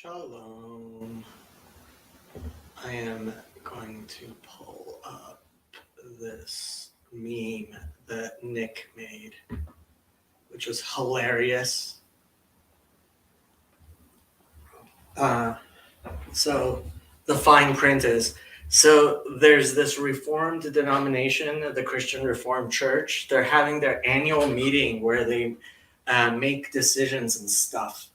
Shalom. I am going to pull up this meme that Nick made, which was hilarious. So the fine print is, so there's this Reformed denomination, the Christian Reformed Church. They're having their annual meeting where they make decisions and stuff.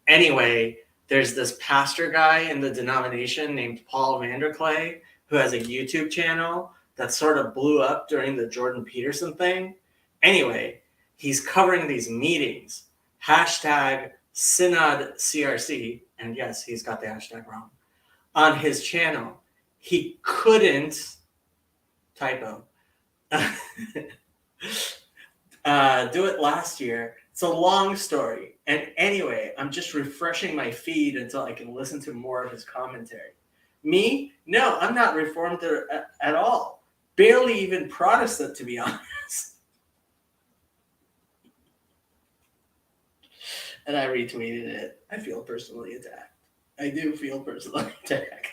Anyway, there's this pastor guy in the denomination named Paul Vanderklay who has a YouTube channel that sort of blew up during the Jordan Peterson thing. Anyway, he's covering these meetings, hashtag Synod CRC, and yes, he's got the hashtag wrong, on his channel. He couldn't, typo, do it last year. It's a long story. And anyway, I'm just refreshing my feed until I can listen to more of his commentary. Me? No, I'm not Reformed at all. Barely even Protestant, to be honest. And I retweeted it. I feel personally attacked. I do feel personally attacked.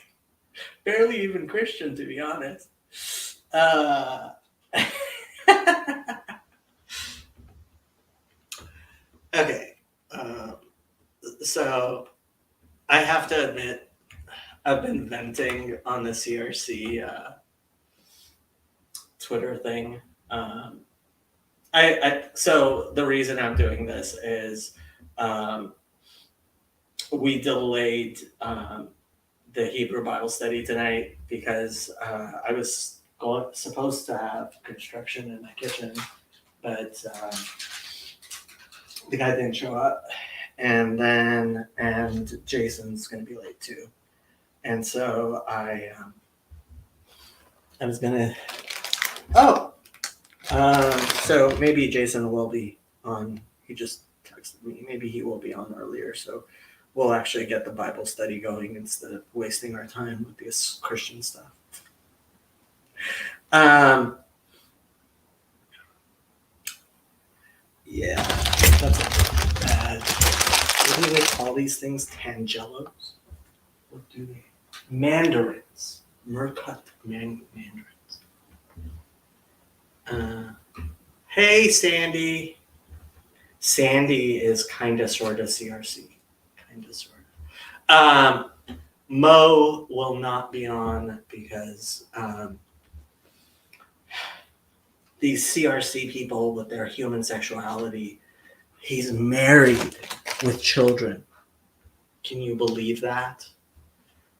Barely even Christian, to be honest. Okay. So I have to admit, I've been venting on the CRC Twitter thing. So the reason I'm doing this is we delayed the Hebrew Bible study tonight because I was supposed to have construction in my kitchen, but the guy didn't show up, and Jason's going to be late too, and so I was gonna. So maybe Jason will be on. He just texted me. Maybe he will be on earlier, so we'll actually get the Bible study going instead of wasting our time with this Christian stuff. Yeah, that's bad. What do they call these things? Tangelos? What do they? Mandarins. Murcut mandarins. Hey, Sandy. Sandy is kind of sort of CRC. Kind of sort of. Mo will not be on because these CRC people with their human sexuality, he's married with children. Can you believe that?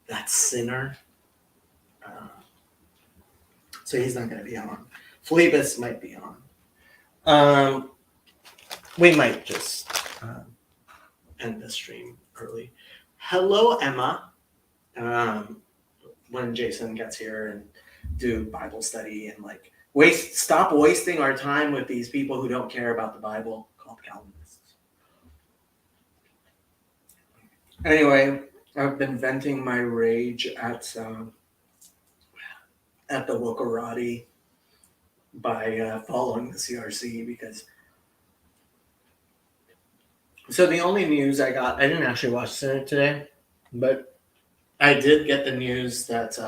That sinner. So he's not going to be on. Phlebas might be on. We might just end the stream early. Hello, Emma. When Jason gets here and do Bible study and stop wasting our time with these people who don't care about the Bible, called Calvinists. Anyway, I've been venting my rage at the Wokarati by following the CRC because. So the only news I got, I didn't actually watch Senate today, but I did get the news that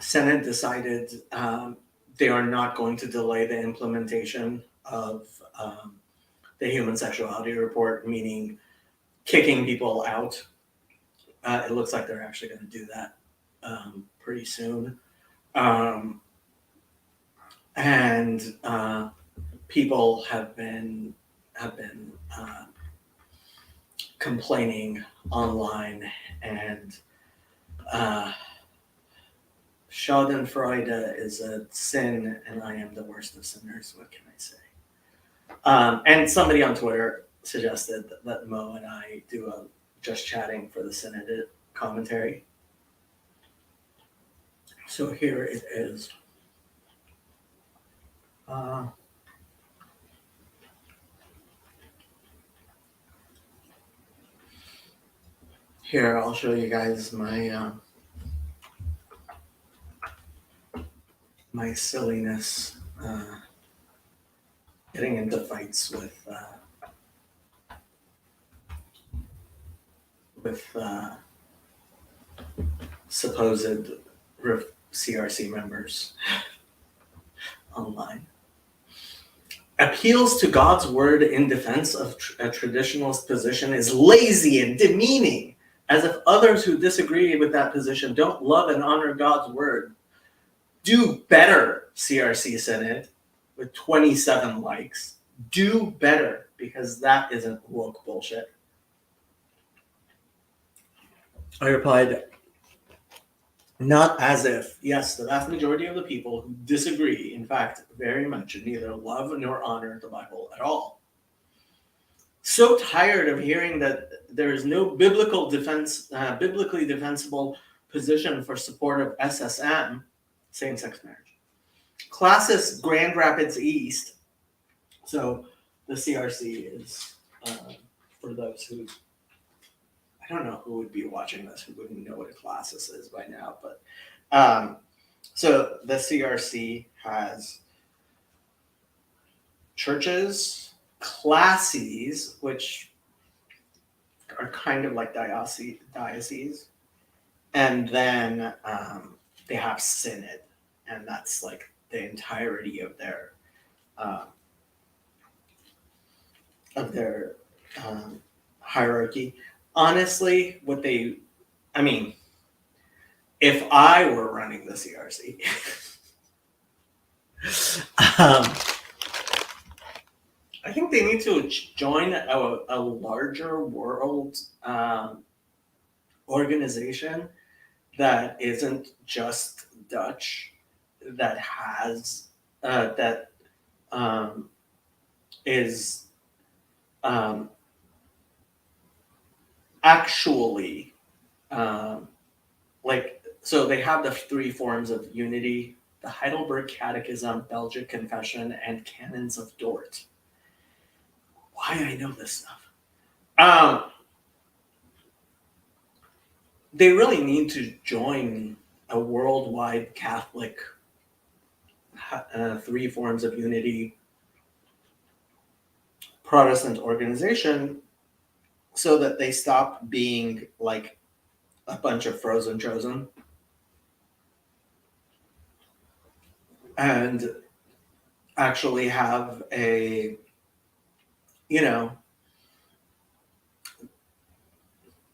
Senate decided they are not going to delay the implementation of the human sexuality report, meaning kicking people out. It looks like they're actually going to do that pretty soon. And people have been complaining online, and Schadenfreude is a sin, and I am the worst of sinners. What can I say? And somebody on Twitter suggested that Mo and I do a just chatting for the Synod commentary. So here it is. Here, I'll show you guys my my silliness, getting into fights with with supposed CRC members online. Appeals to God's word in defense of a traditionalist position is lazy and demeaning, as if others who disagree with that position don't love and honor God's word. Do better, CRC Synod, with 27 likes. Do better, because that isn't woke bullshit. I replied, not as if, yes, the vast majority of the people who disagree, in fact, very much, neither love nor honor the Bible at all. So tired of hearing that there is no biblically defensible position for support of SSM, same-sex marriage. Classis Grand Rapids East, so the CRC is, for those who, I don't know who would be watching this who wouldn't know what a Classis is by now, but so the CRC has churches, classes, which are kind of like dioceses, and then they have synod, and that's like the entirety of their hierarchy. Honestly, if I were running the CRC, I think they need to join a larger world organization that isn't just Dutch, that has is actually so they have the 3 forms of unity: the Heidelberg Catechism, Belgic Confession, and Canons of Dort. Why I know this stuff? They really need to join a worldwide Catholic 3 forms of unity Protestant organization, so that they stop being like a bunch of frozen chosen and actually have a,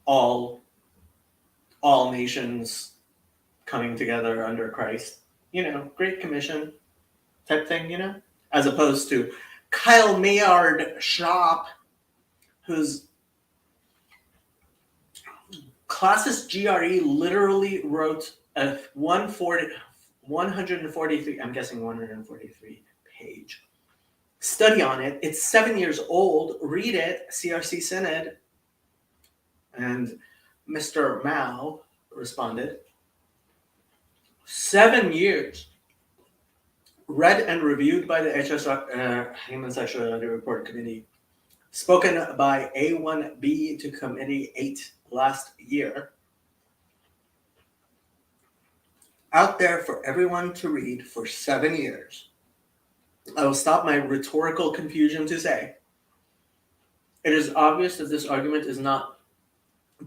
all nations coming together under Christ, Great Commission type thing, as opposed to Kyle Maynard Shop, whose Classis GRE literally wrote a 143, I'm guessing 143 page study on it. It's 7 years old. Read it, CRC Synod. And Mr. Mao responded, 7 years. Read and reviewed by the Human Sexuality Report Committee. Spoken by A1B to Committee 8 last year. Out there for everyone to read for 7 years. I will stop my rhetorical confusion to say, it is obvious that this argument is not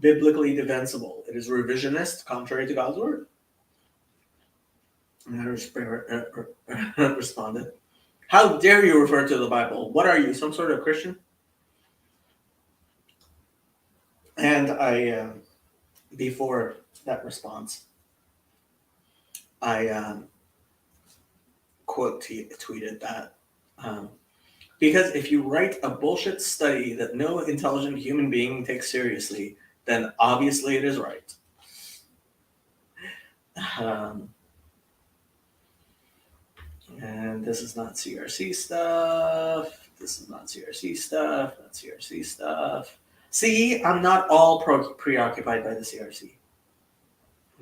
biblically defensible. It is revisionist, contrary to God's word. And I responded, how dare you refer to the Bible? What are you, some sort of Christian? And I, before that response, I quote tweeted that because if you write a bullshit study that no intelligent human being takes seriously, then obviously it is right. And this is not CRC stuff. This is not CRC stuff. Not CRC stuff. See, I'm not all preoccupied by the CRC.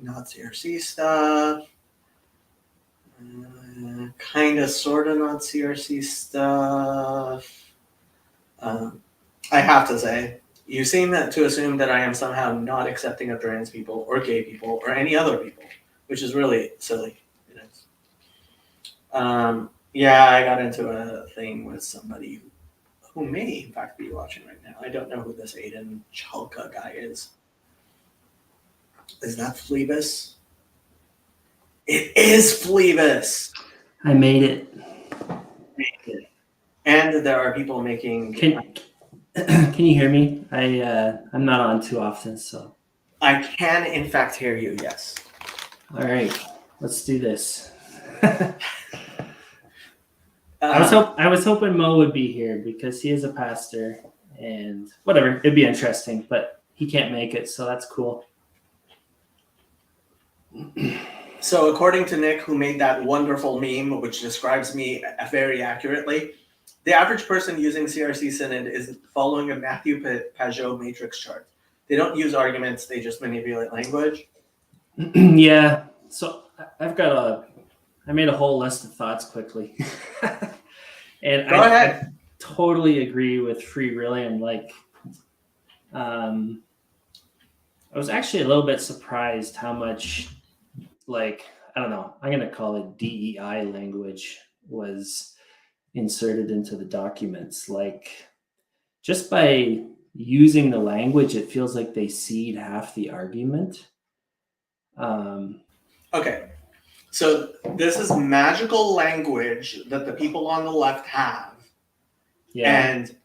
Not CRC stuff. Kind of, sort of not CRC stuff. I have to say, you seem to assume that I am somehow not accepting of trans people or gay people or any other people, which is really silly. Yeah, I got into a thing with somebody who may in fact be watching right now. I don't know who this Aiden Chalka guy is. Is that Phlebas? It is Phlebas. I made it. And there are people making. Can you hear me? I'm not on too often, so. I can, in fact, hear you. Yes. All right, let's do this. Uh, I was hoping Mo would be here because he is a pastor, and whatever, it'd be interesting. But he can't make it, so that's cool. So, according to Nick, who made that wonderful meme, which describes me very accurately, the average person using CRC Synod is following a Matthew Pajot matrix chart. They don't use arguments; they just manipulate language. Yeah. So I made a whole list of thoughts quickly, and Go ahead. I totally agree with Free William. Like, I was actually a little bit surprised how much, like, I don't know, I'm going to call it DEI language was inserted into the documents. Like, just by using the language, it feels like they cede half the argument. Okay. So this is magical language that the people on the left have. Yeah. And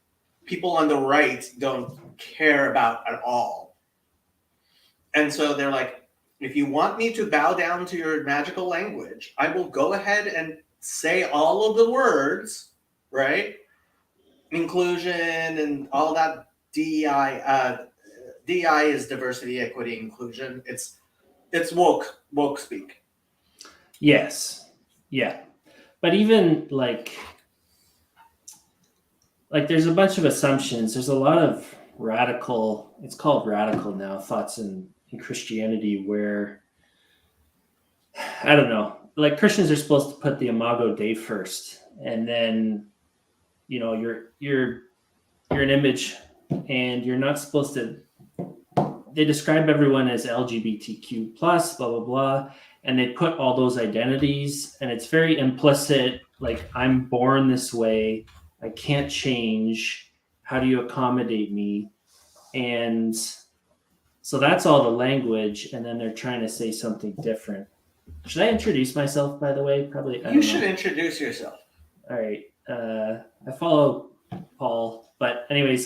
people on the right don't care about at all. And so they're like, if you want me to bow down to your magical language, I will go ahead and say all of the words, right? Inclusion and all that DEI. DEI is diversity, equity, inclusion. It's woke speak. Yes. Yeah. But even like there's a bunch of assumptions. There's a lot of radical, it's called radical now, thoughts in Christianity where, I don't know, like Christians are supposed to put the Imago Dei first, and then, you know, you're an image, and you're not supposed to. They describe everyone as LGBTQ plus, blah blah blah, and they put all those identities, and it's very implicit. Like, I'm born this way, I can't change. How do you accommodate me? And so that's all the language, and then they're trying to say something different. Should I introduce myself, by the way? Probably. You should introduce yourself. All right. I follow Paul, but anyways,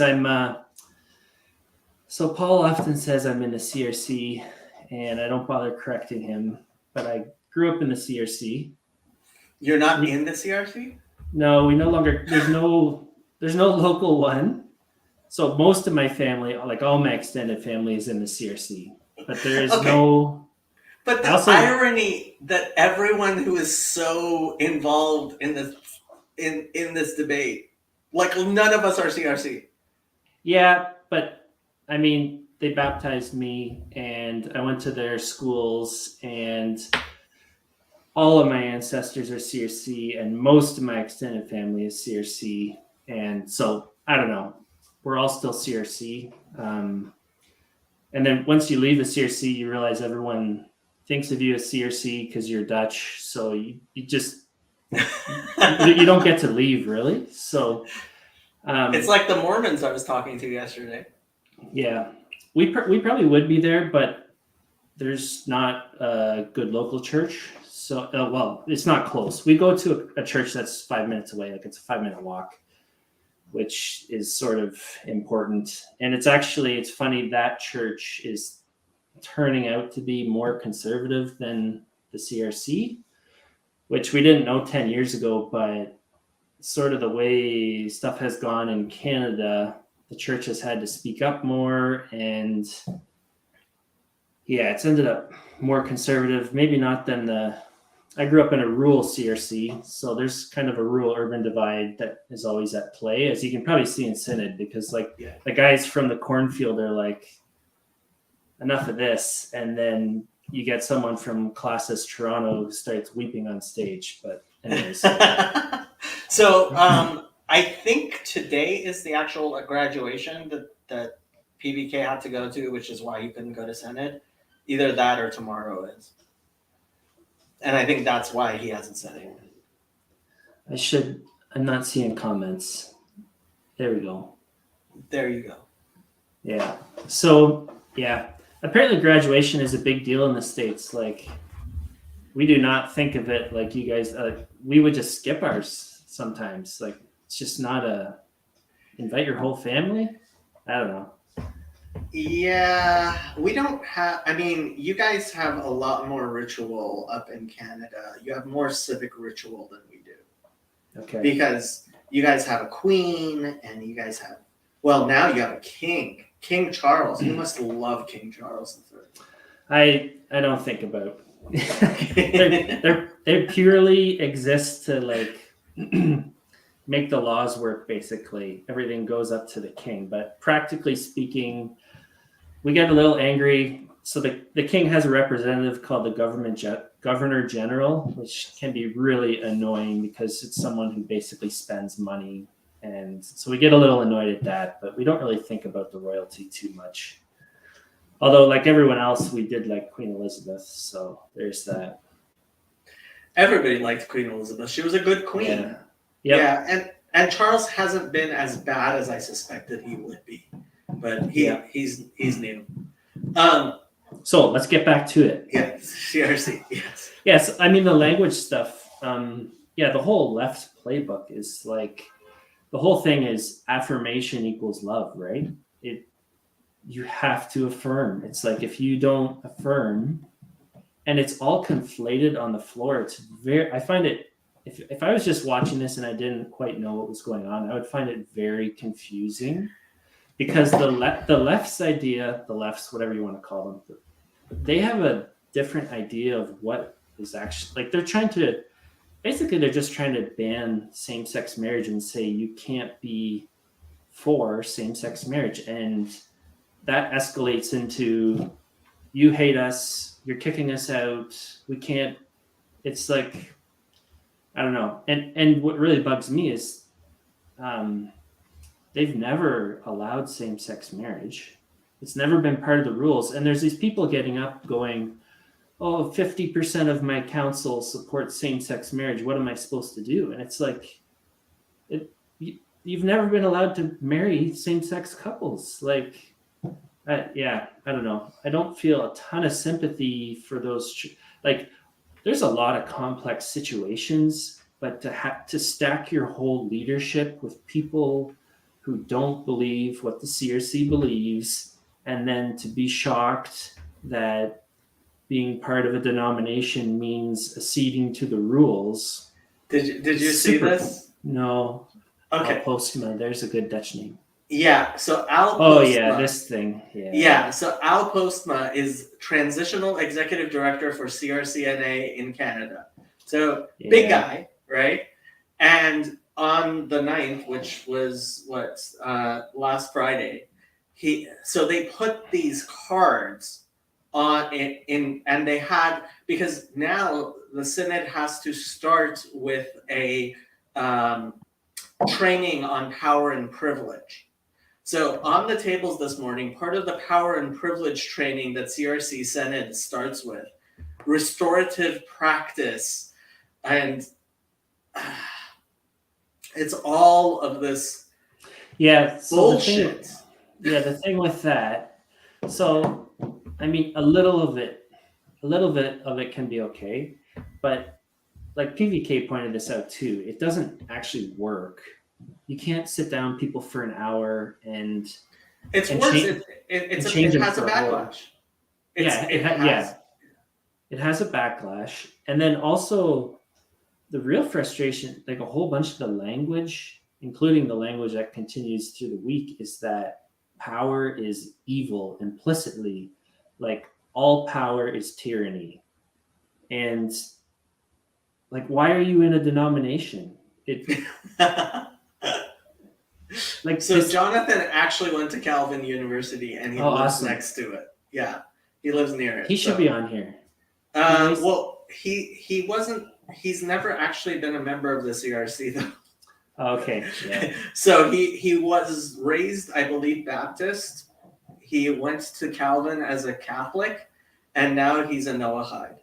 so Paul often says I'm in the CRC, and I don't bother correcting him, but I grew up in the CRC. You're not in the CRC? No, we no longer, there's no local one. So most of my family, like all my extended family, is in the CRC, but there is no. But the irony that everyone who is so involved in this in this debate, like none of us are CRC. Yeah, but I mean, they baptized me, and I went to their schools, and all of my ancestors are CRC, and most of my extended family is CRC, and so I don't know. We're all still CRC, and then once you leave the CRC, you realize everyone thinks of you as CRC because you're Dutch, so you just you don't get to leave, really. So it's like the Mormons I was talking to yesterday. Yeah, we probably would be there, but there's not a good local church. So, well, it's not close. We go to a church that's 5 minutes away. Like, it's a 5-minute walk, which is sort of important. And it's funny, that church is turning out to be more conservative than the CRC, which we didn't know 10 years ago, but sort of the way stuff has gone in Canada, the church has had to speak up more, and yeah, it's ended up more conservative. Maybe not than I grew up in a rural CRC, so there's kind of a rural-urban divide that is always at play, as you can probably see in Synod, because the guys from the cornfield are like, enough of this, and then you get someone from Classis Toronto who starts weeping on stage. But anyways. So I think today is the actual graduation that PBK had to go to, which is why you couldn't go to Synod. Either that or tomorrow is. And I think that's why he hasn't said anything. I'm not seeing comments. There we go. There you go. Yeah. So, yeah. apparently graduation is a big deal in the States. Like, we do not think of it like you guys. We would just skip ours sometimes. Like, it's just not a invite your whole family. I don't know. Yeah, we don't have. I mean, you guys have a lot more ritual up in Canada. You have more civic ritual than we do Okay. because you guys have a queen and you guys have. Well, now you have a king, King Charles. You must love King Charles I don't think about. III. They purely exist to like make the laws work. Basically, everything goes up to the king. But practically speaking, we get a little angry. So the king has a representative called the governor general, which can be really annoying because it's someone who basically spends money. And so we get a little annoyed at that, but we don't really think about the royalty too much. Although, like everyone else, we did like Queen Elizabeth, so there's that. Everybody liked Queen Elizabeth. She was a good queen. Yeah. Yep. Yeah, and Charles hasn't been as bad as I suspected he would be, but he's new. So let's get back to it. Yes, CRC. Yes. Yes, I mean the language stuff. The whole left playbook is like the whole thing is affirmation equals love, right? You have to affirm. It's like if you don't affirm, and it's all conflated on the floor. It's I find it. If I was just watching this and I didn't quite know what was going on, I would find it very confusing because the left's idea, the left's whatever you want to call them, they have a different idea of what is actually like. They're just trying to ban same-sex marriage and say you can't be for same-sex marriage, and that escalates into you hate us, you're kicking us out, we can't. It's like, I don't know. And what really bugs me is they've never allowed same-sex marriage. It's never been part of the rules. And there's these people getting up going, oh, 50% of my council supports same-sex marriage. What am I supposed to do? And it's like, you've never been allowed to marry same-sex couples. Like, I don't know. I don't feel a ton of sympathy for those. Like, there's a lot of complex situations, but to stack your whole leadership with people who don't believe what the CRC believes, and then to be shocked that being part of a denomination means acceding to the rules. Did you see this? No. Okay. Al Postma. There's a good Dutch name. Yeah, so Al Postma. Oh yeah, this thing. Yeah, so Al Postma is Transitional Executive Director for CRCNA in Canada. So big guy, right? And on the 9th, which was last Friday, they put these cards on in and they had, because now the Synod has to start with a training on power and privilege. So on the tables this morning, part of the power and privilege training that CRC Synod starts with, restorative practice, and it's all of this bullshit. The thing with that, so I mean, a little bit of it can be okay, but like PVK pointed this out too, it doesn't actually work. You can't sit down people for an hour and it's and worse. change, It has a backlash. It has a backlash, and then also the real frustration, like a whole bunch of the language, including the language that continues through the week, is that power is evil implicitly. Like all power is tyranny, and like why are you in a denomination? Like so Jonathan actually went to Calvin University and he lives next to it. Yeah, he lives near it. He should be on here. Well, he wasn't. He's never actually been a member of the CRC though. Okay. Yeah. So he was raised, I believe, Baptist. He went to Calvin as a Catholic, and now he's a Noahide.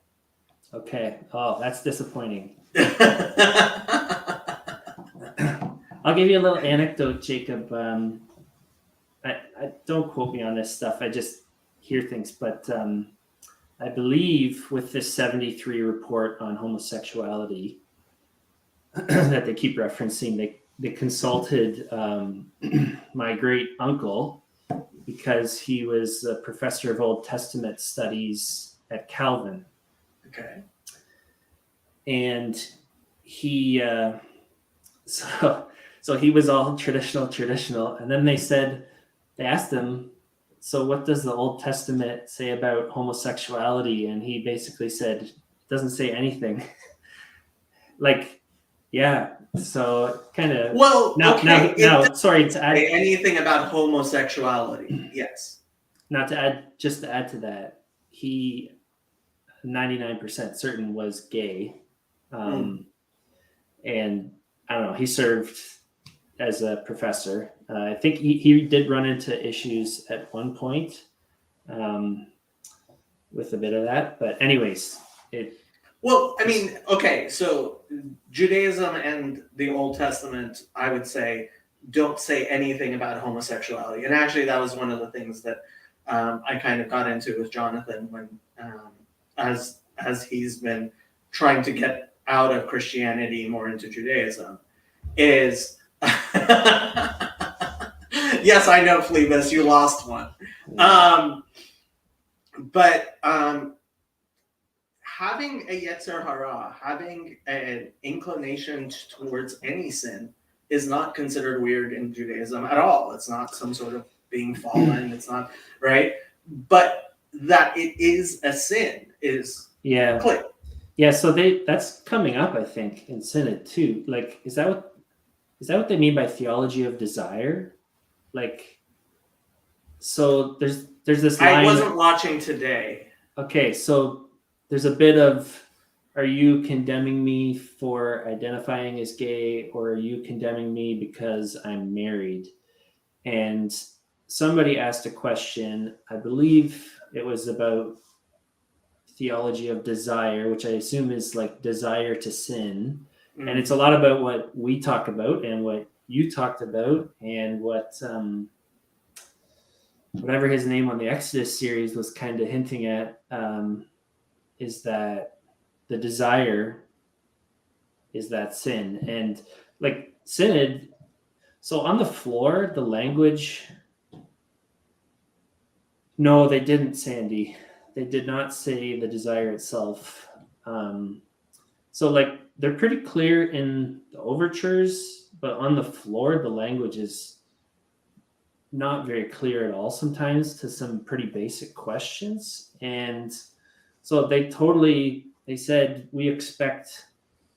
Okay. Oh, that's disappointing. I'll give you a little anecdote, Jacob. I don't quote me on this stuff. hear things, but I believe with this 73 report on homosexuality that they keep referencing, they consulted my great uncle because he was a professor of Old Testament studies at Calvin. Okay. And he so he was all traditional, and then they asked him, so what does the Old Testament say about homosexuality? And he basically said it doesn't say anything. Like, yeah, so kind of now sorry to add anything about homosexuality. Yes. Not to add to that, he 99% certain was gay. And I don't know, he served as a professor. I think he did run into issues at one point with a bit of that. But anyways, well, I mean, okay, so Judaism and the Old Testament, I would say, don't say anything about homosexuality. And actually, that was one of the things that I kind of got into with Jonathan when, as he's been trying to get out of Christianity more into Judaism, is yes, I know, Phlebas, you lost one. But having a Yetzer Hara, having an inclination towards any sin, is not considered weird in Judaism at all. It's not some sort of being fallen. It's not, right? But that it is a sin is clear. Yeah, so that's coming up, I think, in Synod too. Like, is that what they mean by theology of desire? Like, so there's this line. I wasn't watching today. Okay, so there's a bit of, are you condemning me for identifying as gay, or are you condemning me because I'm married? And somebody asked a question, I believe it was about theology of desire, which I assume is like desire to sin. And it's a lot about what we talk about and what you talked about and what whatever his name on the Exodus series was kind of hinting at, is that the desire is that sin. And like Synod, so on the floor, the language, no, they didn't, Sandy. They did not say the desire itself. So like they're pretty clear in the overtures, but on the floor, the language is not very clear at all sometimes to some pretty basic questions. And so they said, we expect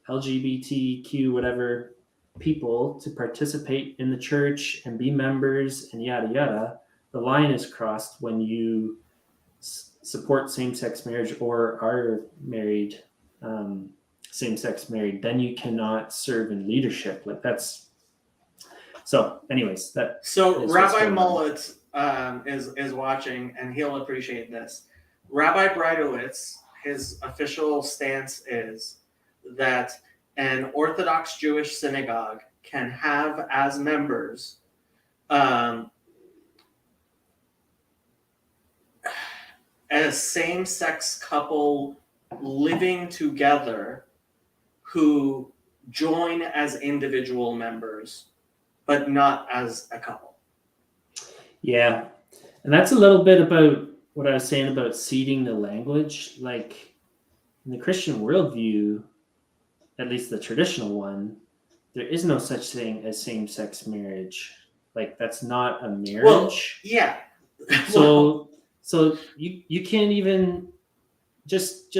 LGBTQ, whatever, people to participate in the church and be members and yada, yada. The line is crossed when you support same-sex marriage or are married, same-sex married, then you cannot serve in leadership. Like that's, so anyways, that. So Rabbi Mullet is watching, and he'll appreciate this. Rabbi Breitowitz, his official stance is that an Orthodox Jewish synagogue can have as members a same-sex couple living together who join as individual members, but not as a couple. Yeah. And that's a little bit about what I was saying about seeding the language. Like in the Christian worldview, at least the traditional one, there is no such thing as same-sex marriage. Like that's not a marriage. Well, yeah. So you can't even just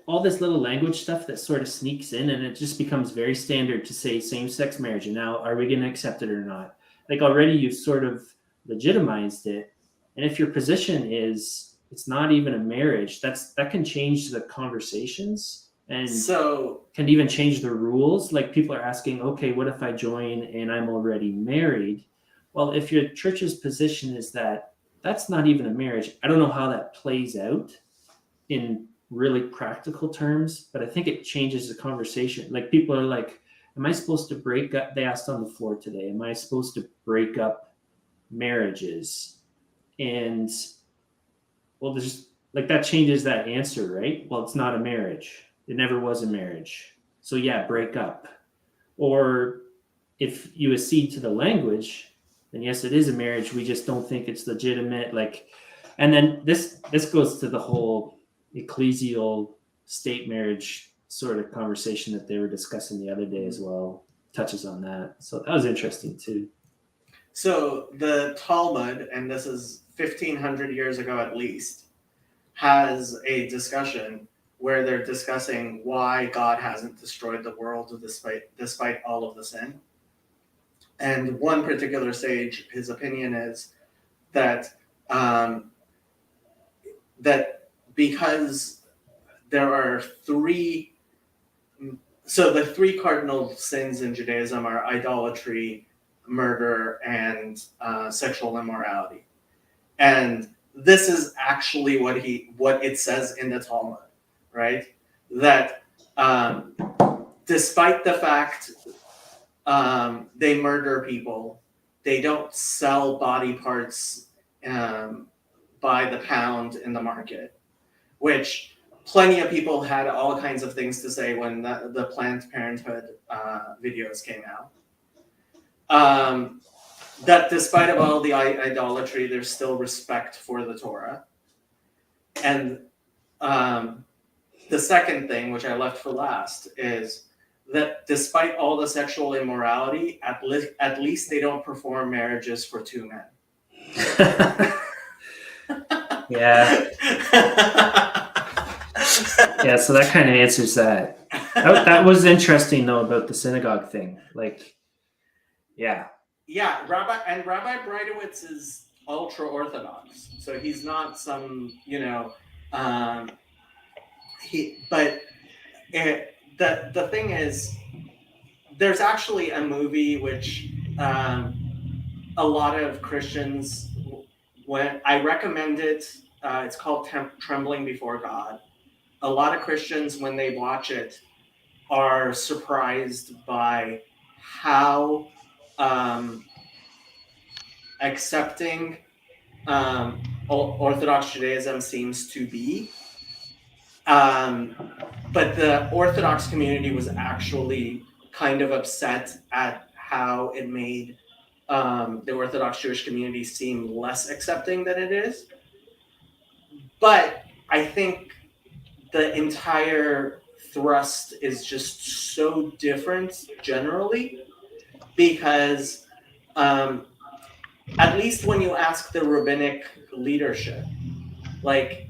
all this little language stuff that sort of sneaks in, and it just becomes very standard to say same-sex marriage. And now, are we going to accept it or not? Like already you've sort of legitimized it. And if your position is it's not even a marriage, that can change the conversations and so can even change the rules. Like people are asking, okay, what if I join and I'm already married? Well, if your church's position is that that's not even a marriage, I don't know how that plays out in really practical terms, but I think it changes the conversation. Like people are like, am I supposed to break up? They asked on the floor today, am I supposed to break up marriages? And well, there's like that changes that answer, right? Well, it's not a marriage. It never was a marriage. So yeah, break up. Or if you accede to the language, then yes, it is a marriage. We just don't think it's legitimate. Like, and then this goes to the whole ecclesial state marriage sort of conversation that they were discussing the other day as well. Touches on that. So that was interesting too. So the Talmud, and this is 1500 years ago at least, has a discussion where they're discussing why God hasn't destroyed the world despite all of the sin. And one particular sage, his opinion is that that because there are three, so the three cardinal sins in Judaism are idolatry, murder, and sexual immorality. And this is actually what it says in the Talmud, right? That despite the fact they murder people, they don't sell body parts by the pound in the market, which plenty of people had all kinds of things to say when the Planned Parenthood videos came out. That despite of all the idolatry, there's still respect for the Torah. And the second thing, which I left for last, is that despite all the sexual immorality, at least they don't perform marriages for two men. Yeah. Yeah, so that kind of answers that. That was interesting though about the synagogue thing. Like, yeah. Yeah, Rabbi Breitowitz is ultra orthodox, so he's not some, the thing is, there's actually a movie which a lot of Christians, when I recommend it, it's called Trembling Before God. A lot of Christians, when they watch it, are surprised by how accepting Orthodox Judaism seems to be. But the Orthodox community was actually kind of upset at how it made the Orthodox Jewish community seem less accepting than it is. But I think the entire thrust is just so different generally, because at least when you ask the rabbinic leadership, like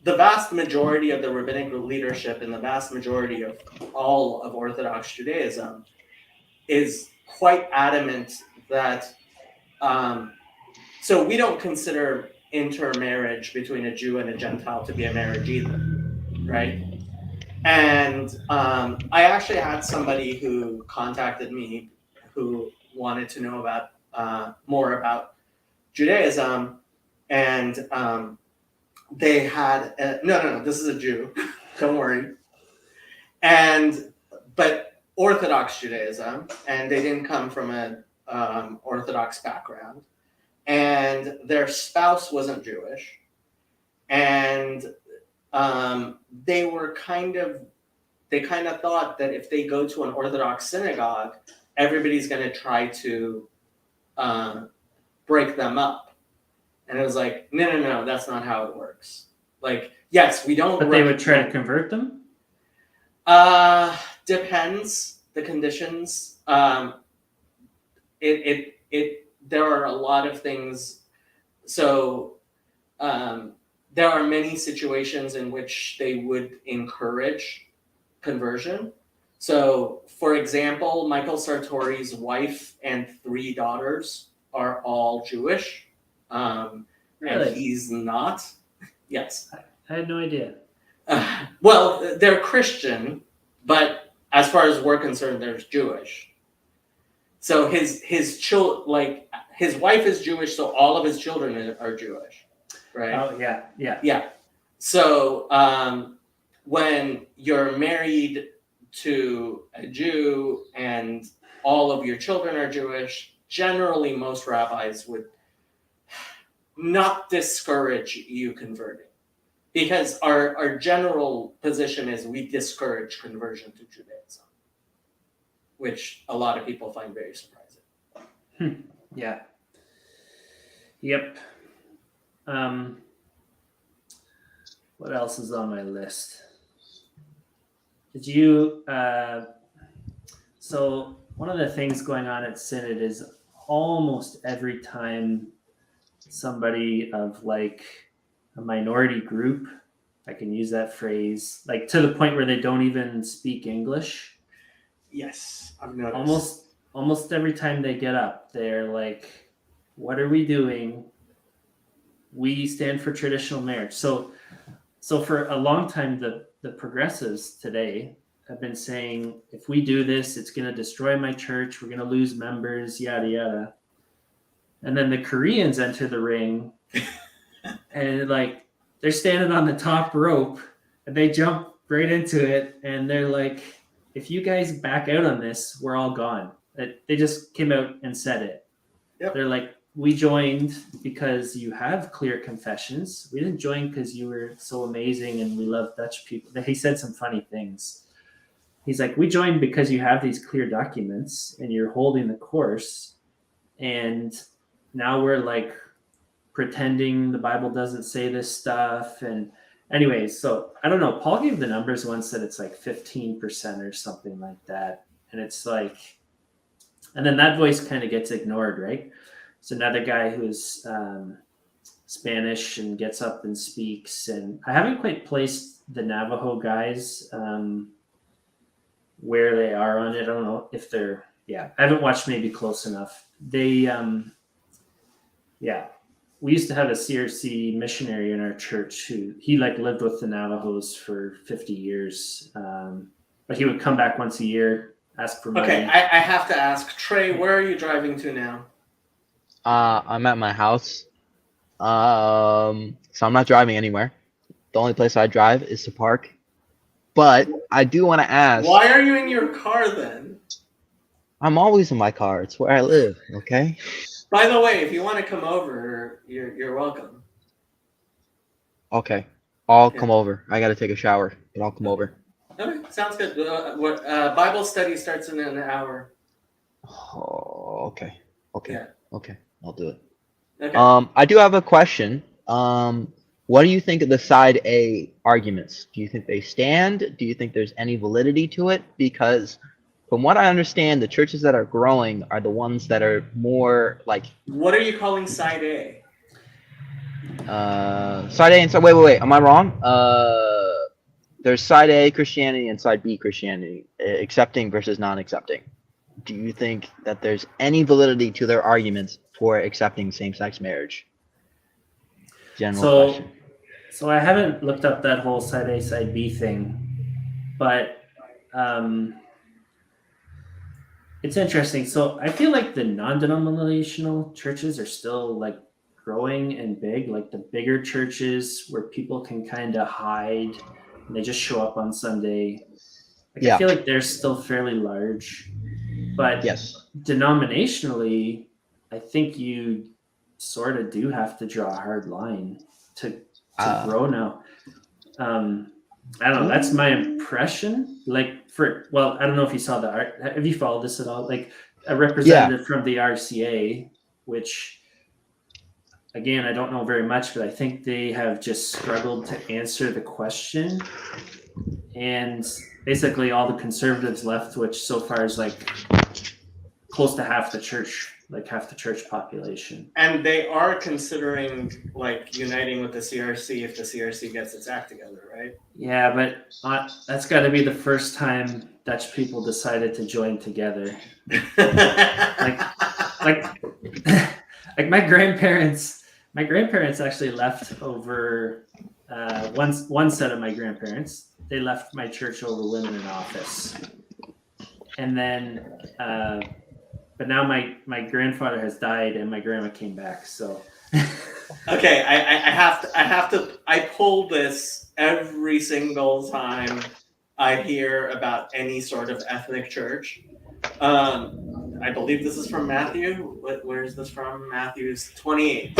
the vast majority of the rabbinic leadership and the vast majority of all of Orthodox Judaism is quite adamant that so we don't consider intermarriage between a Jew and a Gentile to be a marriage either, right? And I actually had somebody who contacted me who wanted to know about more about Judaism, and they had no, this is a Jew, don't worry, but Orthodox Judaism, and they didn't come from an Orthodox background, and their spouse wasn't Jewish, and they kind of thought that if they go to an Orthodox synagogue, everybody's going to try to break them up. And it was like, no, that's not how it works. Like, yes, we don't. But they would try to convert them? Depends the conditions. There are a lot of things. So there are many situations in which they would encourage conversion. So, for example, Michael Sartori's wife and 3 daughters are all Jewish. Really? And he's not. Yes. I had no idea. Well, they're Christian, but as far as we're concerned, they're Jewish. So his wife is Jewish, so all of his children are Jewish, right? Oh yeah. So when you're married to a Jew and all of your children are Jewish, generally most rabbis would not discourage you converting. Because our general position is we discourage conversion to Judaism, which a lot of people find very surprising. Yeah. Yep. What else is on my list? Did you so one of the things going on at Synod is almost every time somebody of like a minority group, I can use that phrase, like to the point where they don't even speak English. Yes, I've noticed. Almost every time they get up, they're like, what are we doing? We stand for traditional marriage. So for a long time, the progressives today have been saying, if we do this, it's going to destroy my church. We're going to lose members, yada, yada. And then the Koreans enter the ring and like they're standing on the top rope and they jump right into it. And they're like, if you guys back out on this, we're all gone. They just came out and said it. Yep. They're like, we joined because you have clear confessions. We didn't join because you were so amazing and we love Dutch people. He said some funny things. He's like, we joined because you have these clear documents and you're holding the course. And now we're like pretending the Bible doesn't say this stuff. And anyways, so I don't know. Paul gave the numbers once that it's like 15% or something like that. And it's like, and then that voice kind of gets ignored, right? So another guy who's Spanish and gets up and speaks. And I haven't quite placed the Navajo guys where they are on it. I don't know if they're, I haven't watched maybe close enough. They, we used to have a CRC missionary in our church who he like lived with the Navajos for 50 years. But he would come back once a year, ask for money. Okay, I have to ask, Trey, where are you driving to now? I'm at my house. So I'm not driving anywhere. The only place I drive is to park. But I do want to ask. Why are you in your car then? I'm always in my car. It's where I live, okay? By the way, if you want to come over, you're welcome. Okay. I'll come over. I got to take a shower, but I'll come over. Okay, sounds good. Bible study starts in an hour. Oh, okay. Okay. Yeah. Okay. I'll do it. Okay. I do have a question. What do you think of the side A arguments? Do you think they stand? Do you think there's any validity to it? Because from what I understand, the churches that are growing are the ones that are more like. What are you calling side A? Side A and side. Wait. Am I wrong? There's side A Christianity and side B Christianity, accepting versus non-accepting. Do you think that there's any validity to their arguments for accepting same-sex marriage? General question. So I haven't looked up that whole side A, side B thing, but it's interesting. So I feel like the non-denominational churches are still like growing and big, like the bigger churches where people can kind of hide and they just show up on Sunday. I feel like they're still fairly large, but yes, denominationally, I think you sort of do have to draw a hard line to grow now. I don't know. That's my impression. Like I don't know if you saw the art. Have you followed this at all? Like a representative from the RCA, which again, I don't know very much, but I think they have just struggled to answer the question. And basically all the conservatives left, which so far is like close to half the church population. And they are considering like uniting with the CRC if the CRC gets its act together, right? Yeah, but that's got to be the first time Dutch people decided to join together. like my grandparents actually left over one set of my grandparents. They left my church over women in office. And then but now my grandfather has died and my grandma came back. So okay, I pull this every single time I hear about any sort of ethnic church. I believe this is from Matthew. Where is this from? Matthew's 28.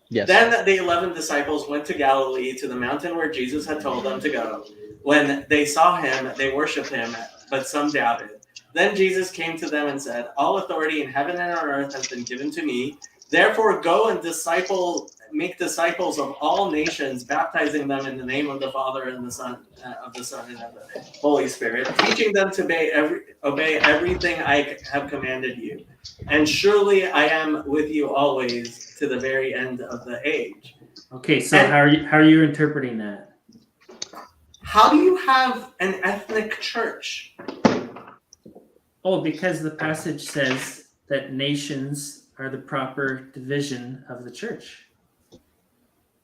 Yes. Then the 11 disciples went to Galilee, to the mountain where Jesus had told them to go. When they saw him, they worshipped him, but some doubted. Then Jesus came to them and said, "All authority in heaven and on earth has been given to me. Therefore, go and make disciples of all nations, baptizing them in the name of the Father and the Son, and of the Holy Spirit, teaching them to obey everything I have commanded you. And surely I am with you always to the very end of the age." Okay, so And- how are you interpreting that? How do you have an ethnic church? Oh, because the passage says that nations are the proper division of the church.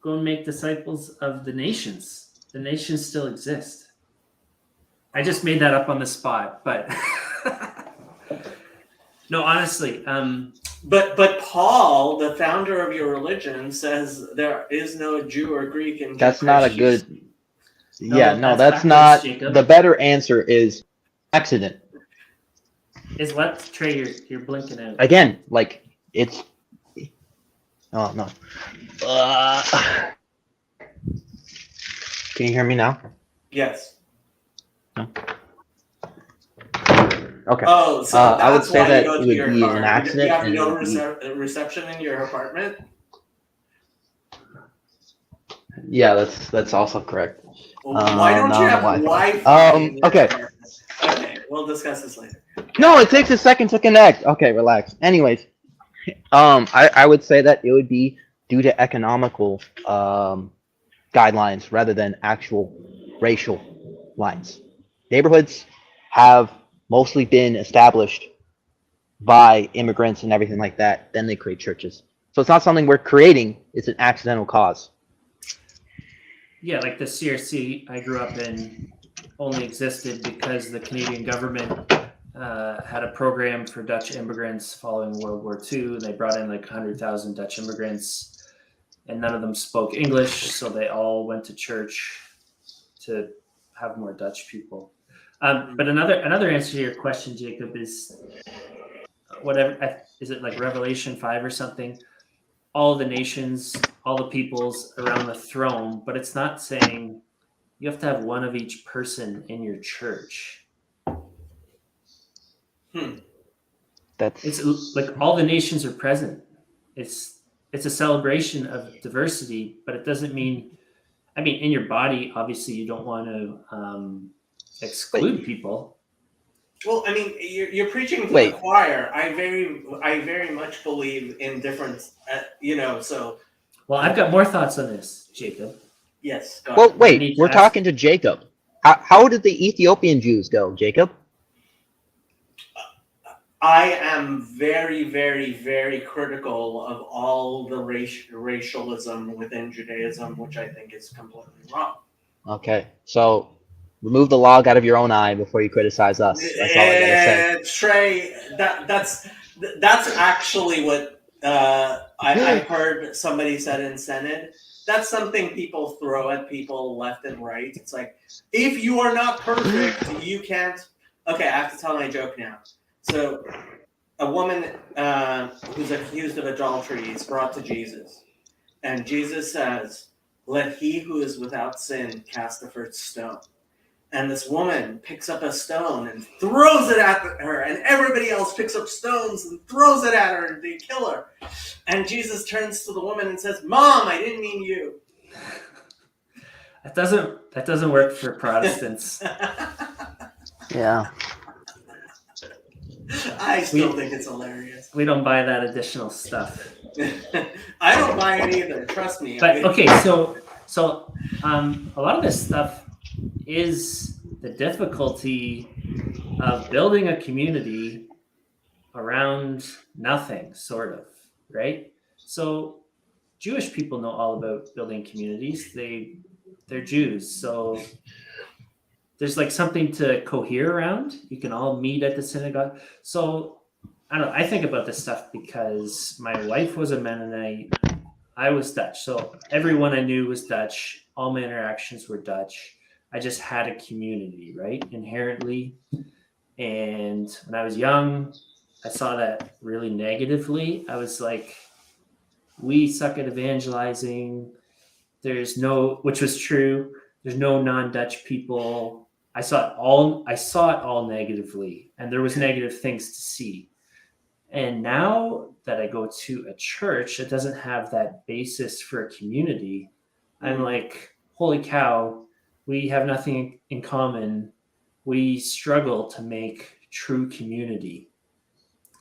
Go and make disciples of the nations. The nations still exist. I just made that up on the spot, but no, honestly, But Paul, the founder of your religion, says there is no Jew or Greek in That's not a good. No, Yeah, no, that's that's not. backwards, Jacob. The better answer is accident. is what, Trey, you're blinking out. Again, like it's. Oh no. Can you hear me now? Yes. Okay. Oh, so I would that's say why that you go it to would your be car. an accident You have and no it would be- reception in your apartment. Yeah, that's also correct. Why don't no, you have Wi-Fi. Wi-Fi? in your Okay. apartment? Okay, we'll discuss this later. No, it takes a second to connect. Okay, relax. Anyways, I would say that it would be due to economical guidelines rather than actual racial lines. Neighborhoods have mostly been established by immigrants and everything like that. Then they create churches. So it's not something we're creating. It's an accidental cause. Yeah, like the CRC I grew up in only existed because the Canadian government had a program for Dutch immigrants following World War II. They brought in like 100,000 Dutch immigrants, and none of them spoke English, so they all went to church to have more Dutch people. But another answer to your question, Jacob, is whatever. Is it like Revelation 5 or something? All the nations, all the peoples around the throne, but it's not saying you have to have one of each person in your church. That's It's like all the nations are present. It's a celebration of diversity, but it doesn't mean. I mean, in your body, obviously, you don't want to exclude people. Well, I mean, you're preaching to Wait. the choir. I very much believe in difference. So Well, I've got more thoughts on this, Jacob. yes. Go well. ahead. I Wait, need to we're ask- talking to Jacob. How did the Ethiopian Jews go, Jacob? I am very, very, very critical of all the racialism within Judaism, which I think is completely wrong. Okay, so remove the log out of your own eye before you criticize us. That's all I gotta say. Trey, that's actually what I heard somebody said in Senate. That's something people throw at people left and right. It's like, if you are not perfect, you can't. Okay, I have to tell my joke now. So, a woman who's accused of adultery is brought to Jesus, and Jesus says, "Let he who is without sin cast the first stone." And this woman picks up a stone and throws it at her, and everybody else picks up stones and throws it at her, and they kill her. And Jesus turns to the woman and says, "Mom, I didn't mean you." That doesn't work for Protestants. Yeah. I still think it's hilarious. We don't buy that additional stuff. I don't buy it either. Trust me. But okay, so a lot of this stuff is the difficulty of building a community around nothing, sort of, right? So Jewish people know all about building communities. They're Jews, so there's like something to cohere around. You can all meet at the synagogue. So I don't know. I think about this stuff because my wife was a Mennonite. I was Dutch. So everyone I knew was Dutch. All my interactions were Dutch. I just had a community, right? Inherently. And when I was young, I saw that really negatively. I was like, we suck at evangelizing. There's no, which was true. There's no non-Dutch people. I saw it all negatively, and there was negative things to see. And now that I go to a church that doesn't have that basis for a community, I'm like, holy cow, we have nothing in common. We struggle to make true community.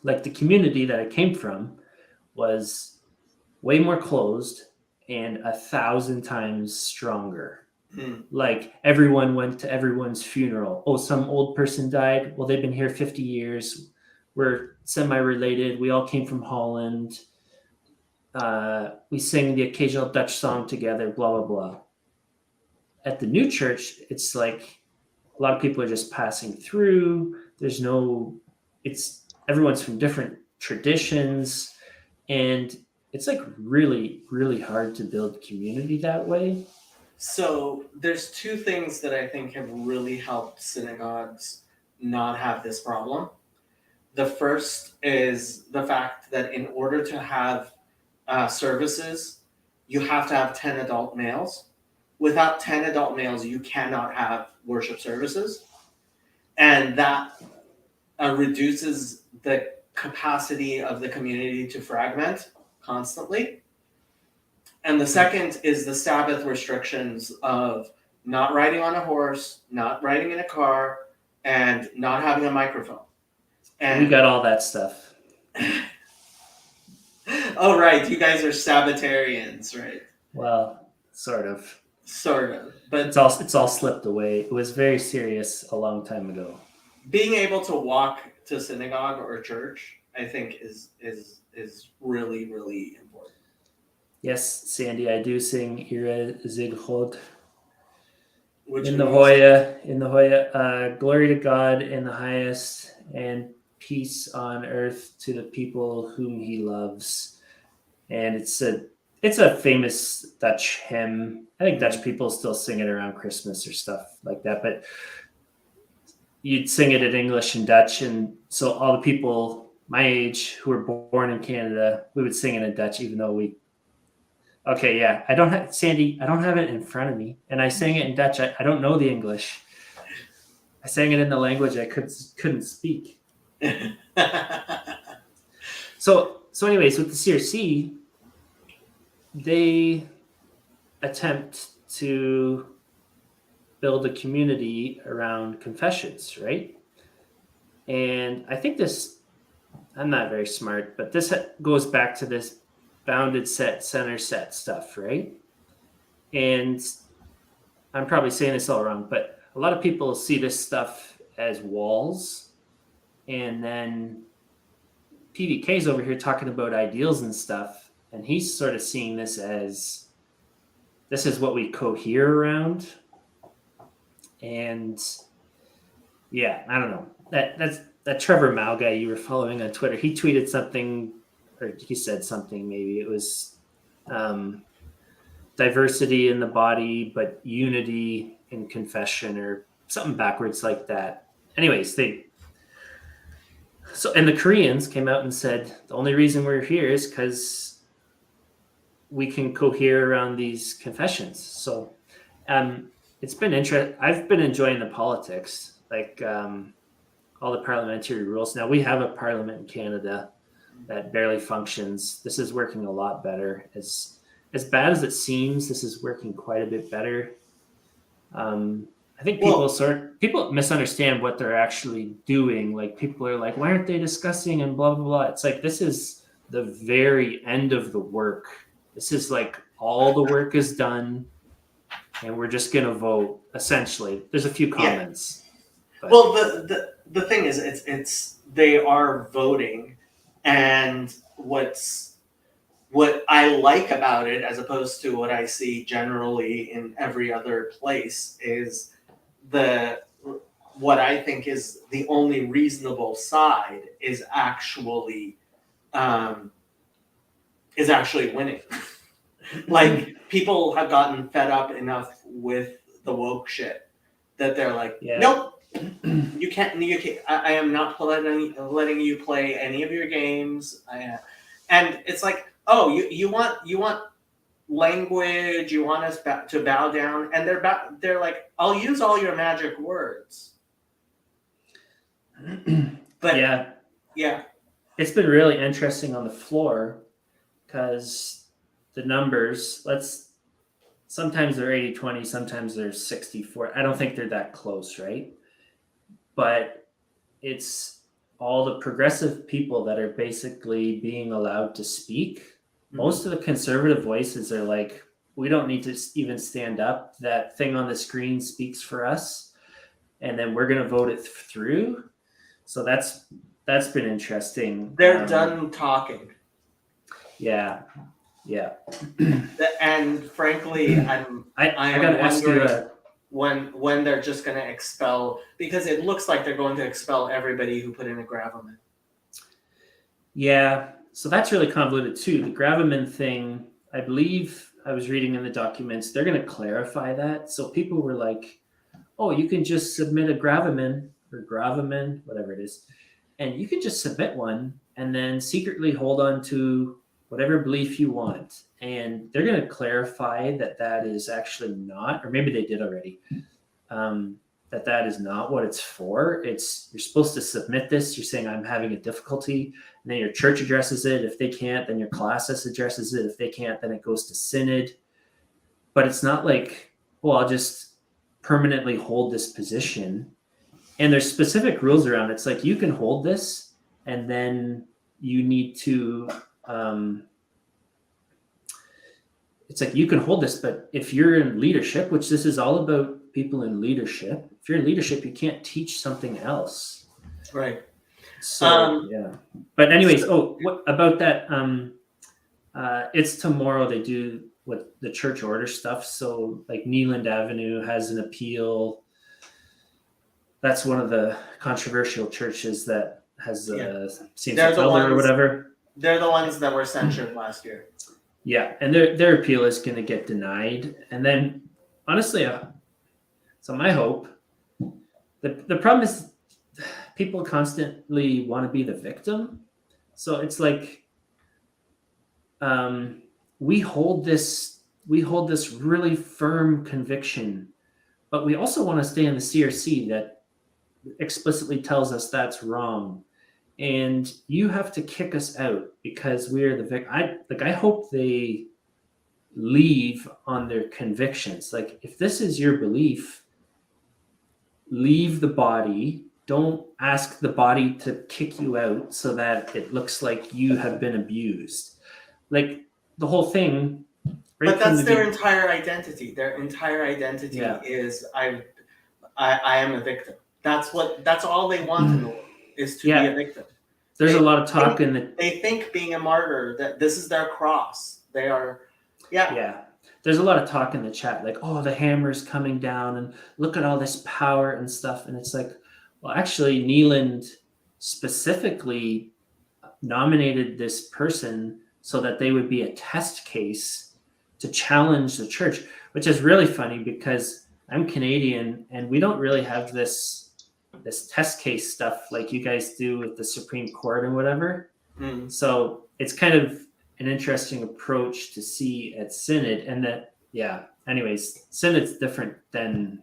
Like the community that I came from was way more closed and 1,000 times stronger. Like everyone went to everyone's funeral. Oh, some old person died. Well, they've been here 50 years. We're semi-related. We all came from Holland. We sing the occasional Dutch song together, blah, blah, blah. At the new church, it's like a lot of people are just passing through. Everyone's from different traditions. And it's like really, really hard to build community that way. So there's two things that I think have really helped synagogues not have this problem. The first is the fact that in order to have services, you have to have 10 adult males. Without 10 adult males, you cannot have worship services. And that reduces the capacity of the community to fragment constantly. And the second is the Sabbath restrictions of not riding on a horse, not riding in a car, and not having a microphone. And we got all that stuff. Oh, right. You guys are Sabbatarians, right? Well, sort of. Sort of. But it's all slipped away. It was very serious a long time ago. Being able to walk to synagogue or church, I think, is really, really important. Yes, Sandy, I do sing Ira Zighod. In the Hoya, glory to God in the highest, and peace on earth to the people whom he loves. And it's a famous Dutch hymn. I think Dutch people still sing it around Christmas or stuff like that, but you'd sing it in English and Dutch, and so all the people my age who were born in Canada, we would sing it in Dutch, even though okay, yeah. I don't have it in front of me, and I sang it in Dutch. I don't know the English. I sang it in the language I couldn't speak. So anyways, with the CRC, they attempt to build a community around confessions, right? And I think I'm not very smart, but this goes back to this bounded set, center set stuff, right? And I'm probably saying this all wrong, but a lot of people see this stuff as walls, and then PVK's over here talking about ideals and stuff, and he's sort of seeing this as this is what we cohere around. And yeah, I don't know. That Trevor Mao guy you were following on Twitter, he tweeted something, or he said something, maybe it was diversity in the body, but unity in confession, or something backwards like that. Anyways, and the Koreans came out and said, the only reason we're here is because we can cohere around these confessions. So it's been interesting. I've been enjoying the politics, like all the parliamentary rules. Now we have a parliament in Canada that barely functions. This is working a lot better. As bad as it seems, this is working quite a bit better. I think people misunderstand what they're actually doing. Like people are like, why aren't they discussing and blah, blah, blah. It's like, this is the very end of the work. This is like all the work is done and we're just going to vote, essentially. There's a few comments. Yeah. Well, the thing is, it's they are voting, and what I like about it, as opposed to what I see generally in every other place, is what I think is the only reasonable side is actually winning. Like, people have gotten fed up enough with the woke shit that they're like, nope, you can't. I am not letting you play any of your games. And it's like, oh, you want language, you want us to bow down, and they're like, I'll use all your magic words. But yeah, it's been really interesting on the floor because the numbers, sometimes they're 80-20, sometimes they're 60-40. I don't think they're that close, right? But it's all the progressive people that are basically being allowed to speak. Most of the conservative voices are like, we don't need to even stand up. That thing on the screen speaks for us, and then we're going to vote it through. So that's been interesting. They're done talking. Yeah. And frankly, I gotta ask you when they're just going to expel, because it looks like they're going to expel everybody who put in a gravamen. Yeah, so that's really convoluted too. The gravamen thing, I believe I was reading in the documents, they're going to clarify that. So people were like, oh, you can just submit a gravamen or gravamen, whatever it is, and you can just submit one and then secretly hold on to whatever belief you want. And they're going to clarify that is actually not, or maybe they did already, that is not what it's for. You're supposed to submit this. You're saying, I'm having a difficulty. And then your church addresses it. If they can't, then your classis addresses it. If they can't, then it goes to synod. But it's not like, well, I'll just permanently hold this position. And there's specific rules around it. It's like, you can hold this, and then you need to, it's like, you can hold this, but if you're in leadership, which this is all about people in leadership, if you're in leadership, you can't teach something else. Right. So, yeah. But anyways, what about that? It's tomorrow they do what the church order stuff. So like Neeland Avenue has an appeal. That's one of the controversial churches that has same-sex elder or whatever. They're the ones that were censured last year. Yeah, and their appeal is going to get denied. And then, honestly, so my hope, the problem is people constantly want to be the victim. So it's like we hold this really firm conviction, but we also want to stay in the CRC that explicitly tells us that's wrong. And you have to kick us out because we're the victim. I hope they leave on their convictions. Like, if this is your belief, leave the body. Don't ask the body to kick you out so that it looks like you have been abused. Like, the whole thing. Right, but that's their entire identity. Their entire identity is I am a victim. That's all they want in the world, is to be a victim. There's a lot of talk they think being a martyr, that this is their cross. They are, yeah. There's a lot of talk in the chat, like, oh, the hammer's coming down, and look at all this power and stuff. And it's like, well, actually, Neeland specifically nominated this person so that they would be a test case to challenge the church, which is really funny because I'm Canadian and we don't really have this test case stuff like you guys do with the Supreme Court and whatever. So it's kind of an interesting approach to see at Synod, and that, anyways, Synod's different than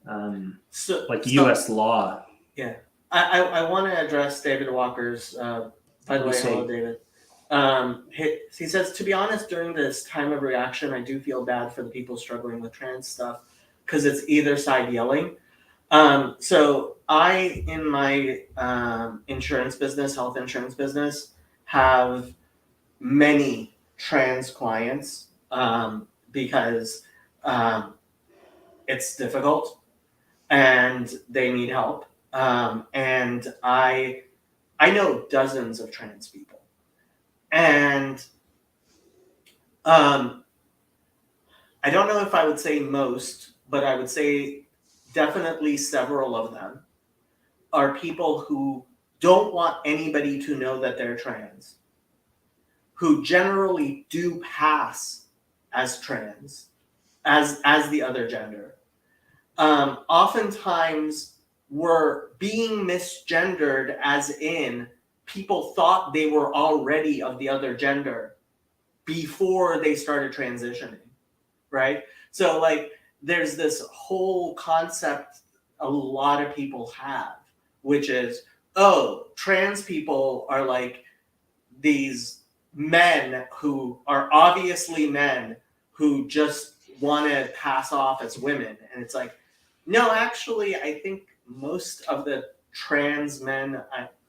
U.S. law. Yeah. I want to address David Walker's, by the way, hello, David. He says, to be honest, during this time of reaction, I do feel bad for the people struggling with trans stuff because it's either side yelling. So I, in my insurance business, health insurance business, have many trans clients because it's difficult and they need help. And I know dozens of trans people. And I don't know if I would say most, but I would say definitely several of them are people who don't want anybody to know that they're trans, who generally do pass as trans, as the other gender. Oftentimes were being misgendered, as in people thought they were already of the other gender before they started transitioning, right? So like there's this whole concept a lot of people have, which is, oh, trans people are like these men who are obviously men who just want to pass off as women. And it's like, no, actually, I think most of the trans men,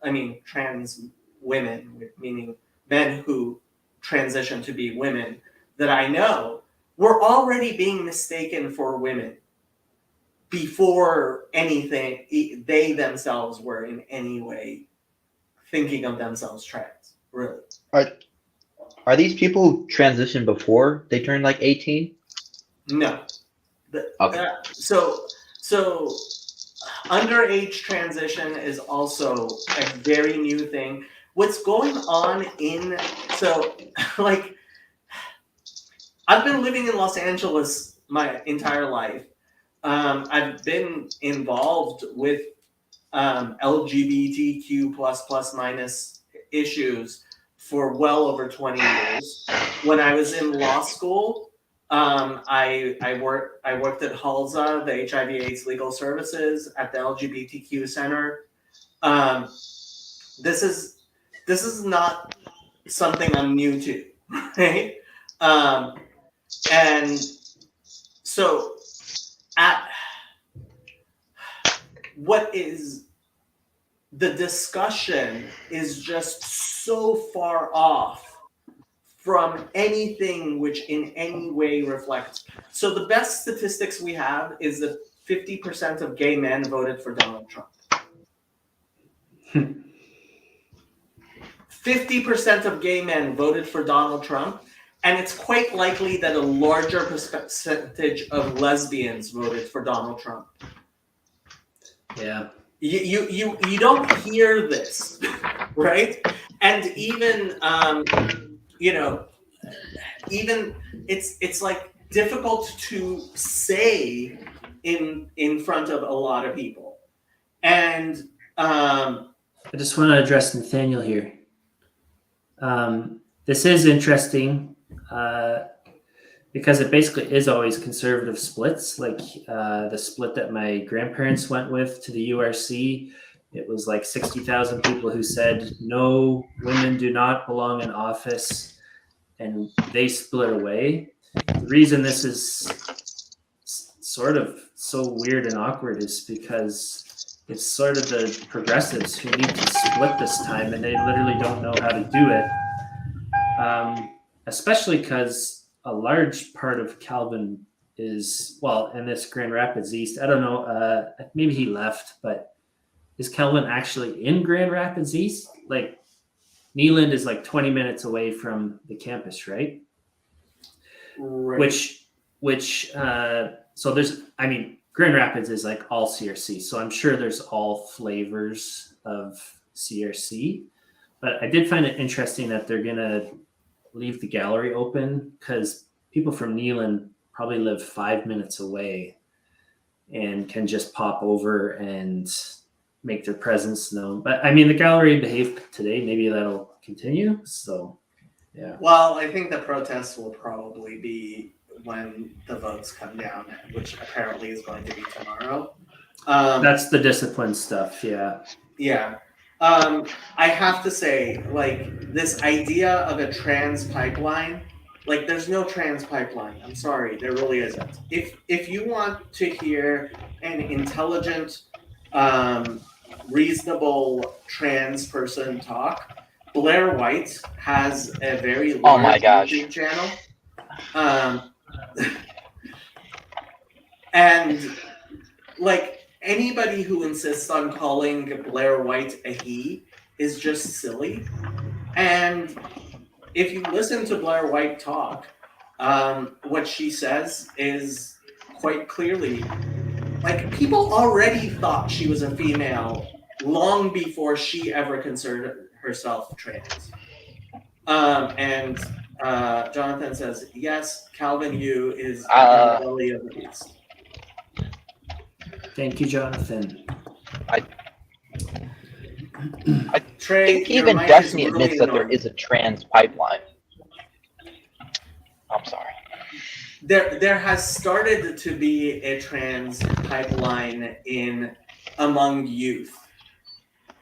I mean, trans women, meaning men who transition to be women that I know, were already being mistaken for women before anything they themselves were in any way thinking of themselves trans, really. Are these people who transitioned before they turned like 18? No. Okay. So underage transition is also a very new thing. What's going on like, I've been living in Los Angeles my entire life. I've been involved with LGBTQ plus minus issues for well over 20 years. When I was in law school, I worked at HALSA, the HIV/AIDS Legal Services, at the LGBTQ Center. This is not something I'm new to, right? And so what is the discussion is just so far off from anything which in any way reflects. So the best statistics we have is that 50% of gay men voted for Donald Trump. 50% of gay men voted for Donald Trump, and it's quite likely that a larger percentage of lesbians voted for Donald Trump. Yeah. You don't hear this, right? And even even it's like difficult to say in front of a lot of people. And I just want to address Nathaniel here. This is interesting because it basically is always conservative splits. Like the split that my grandparents went with to the URC, it was like 60,000 people who said, no, women do not belong in office, and they split away. The reason this is sort of so weird and awkward is because it's sort of the progressives who need to split this time, and they literally don't know how to do it. Especially because a large part of Calvin is, well, in this Grand Rapids East, I don't know, maybe he left, but is Calvin actually in Grand Rapids East? Like, Neeland is like 20 minutes away from the campus, right? right. So there's, I mean, Grand Rapids is like all CRC, so I'm sure there's all flavors of CRC, but I did find it interesting that they're gonna leave the gallery open because people from Neeland probably live 5 minutes away and can just pop over and make their presence known. But I mean, the gallery behaved today. Maybe that'll continue. So, yeah. Well, I think the protests will probably be when the votes come down, which apparently is going to be tomorrow. That's the discipline stuff. Yeah. Yeah. I have to say, like, this idea of a trans pipeline, like, there's no trans pipeline. I'm sorry, there really isn't. If you want to hear an intelligent, reasonable trans person talk, Blair White has a very large YouTube channel. And, like, anybody who insists on calling Blair White a he is just silly. And if you listen to Blair White talk, what she says is quite clearly, like, people already thought she was a female long before she ever considered herself trans. And Jonathan says, yes, Calvin Yu is the belly of the beast. Thank you, Jonathan. I Trey, think even Destiny admits that there is a trans pipeline. I'm sorry. There has started to be a trans pipeline among youth.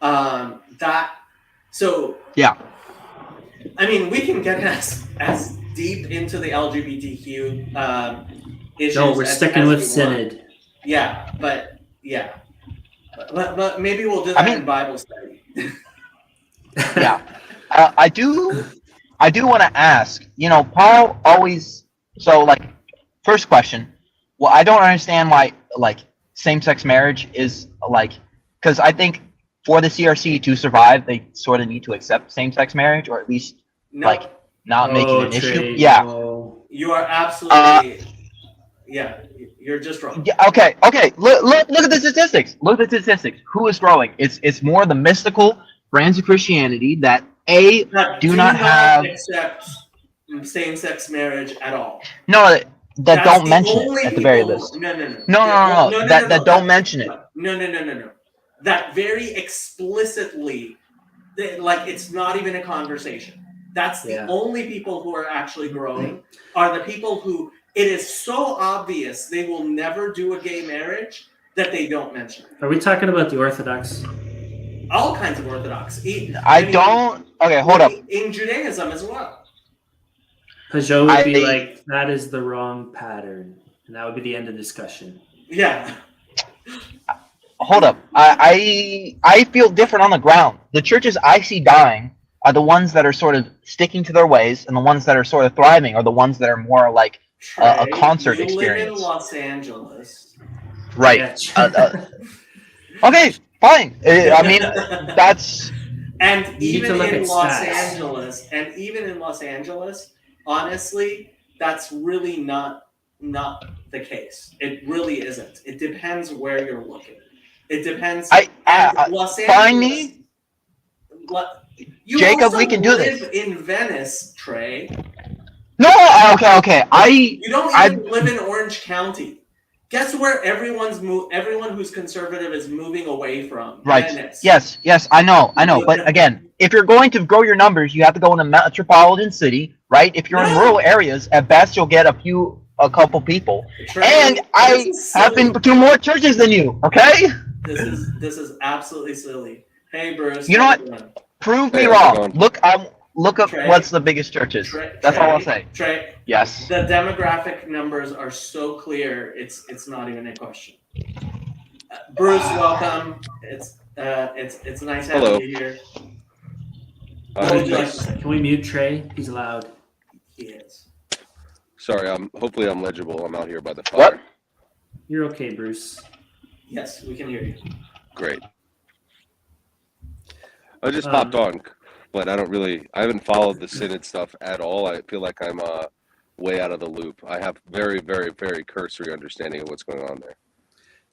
Yeah. I mean, we can get as deep into the LGBTQ issues. No, we're as sticking we with want. Synod. Yeah, but maybe we'll do that in Bible study. Yeah. I do want to ask. Paul always. So, first question. Well, I don't understand why same-sex marriage is because I think for the CRC to survive, they sort of need to accept same-sex marriage, or at least No, not make it an Trey, issue. Yeah. no. you are absolutely. Yeah, you're just wrong. Yeah. Okay. Look at the statistics. Look at the statistics. Who is growing? It's more the mystical brands of Christianity that do not have accept same-sex marriage at all. No, that That's don't mention it at the very least. No. No. That don't mention it. No. That very explicitly, it's not even a conversation. That's the only people who are actually growing are the people who it is so obvious they will never do a gay marriage that they don't mention it. Are we talking about the Orthodox? All kinds of Orthodox. Okay, hold up. In Judaism as well. Peugeot would be like, that is the wrong pattern. And that would be the end of discussion. Yeah. Hold up. I feel different on the ground. The churches I see dying are the ones that are sort of sticking to their ways, and the ones that are sort of thriving are the ones that are more like a concert experience. Live in Los Angeles. Right. Okay, fine. I mean, that's... And even in Los Angeles, honestly, that's really not the case. It really isn't. It depends where you're looking. It depends. Los Angeles. Find me. Jacob, we can do this. You live in Venice, Trey. No, okay. You don't even live in Orange County. Guess where everyone who's conservative is moving away from? Right. Venice. Yes, I know. But again, if you're going to grow your numbers, you have to go in a metropolitan city, right? If you're in rural areas, at best you'll get a couple people. And I have been to more churches than you, okay? This is absolutely silly. Hey, Bruce. You know what? Prove me wrong. Look up Trey, what's the biggest churches. That's all I'll say. Trey. Yes. The demographic numbers are so clear. It's not even a question. Bruce, welcome. It's nice having you here. Can we mute Trey? He's loud. He is. Sorry, hopefully I'm legible. I'm out here by the fire. What? You're okay, Bruce. Yes, we can hear you. Great. I just popped on, but I haven't followed the Synod stuff at all. I feel like I'm way out of the loop. I have very, very, very cursory understanding of what's going on there.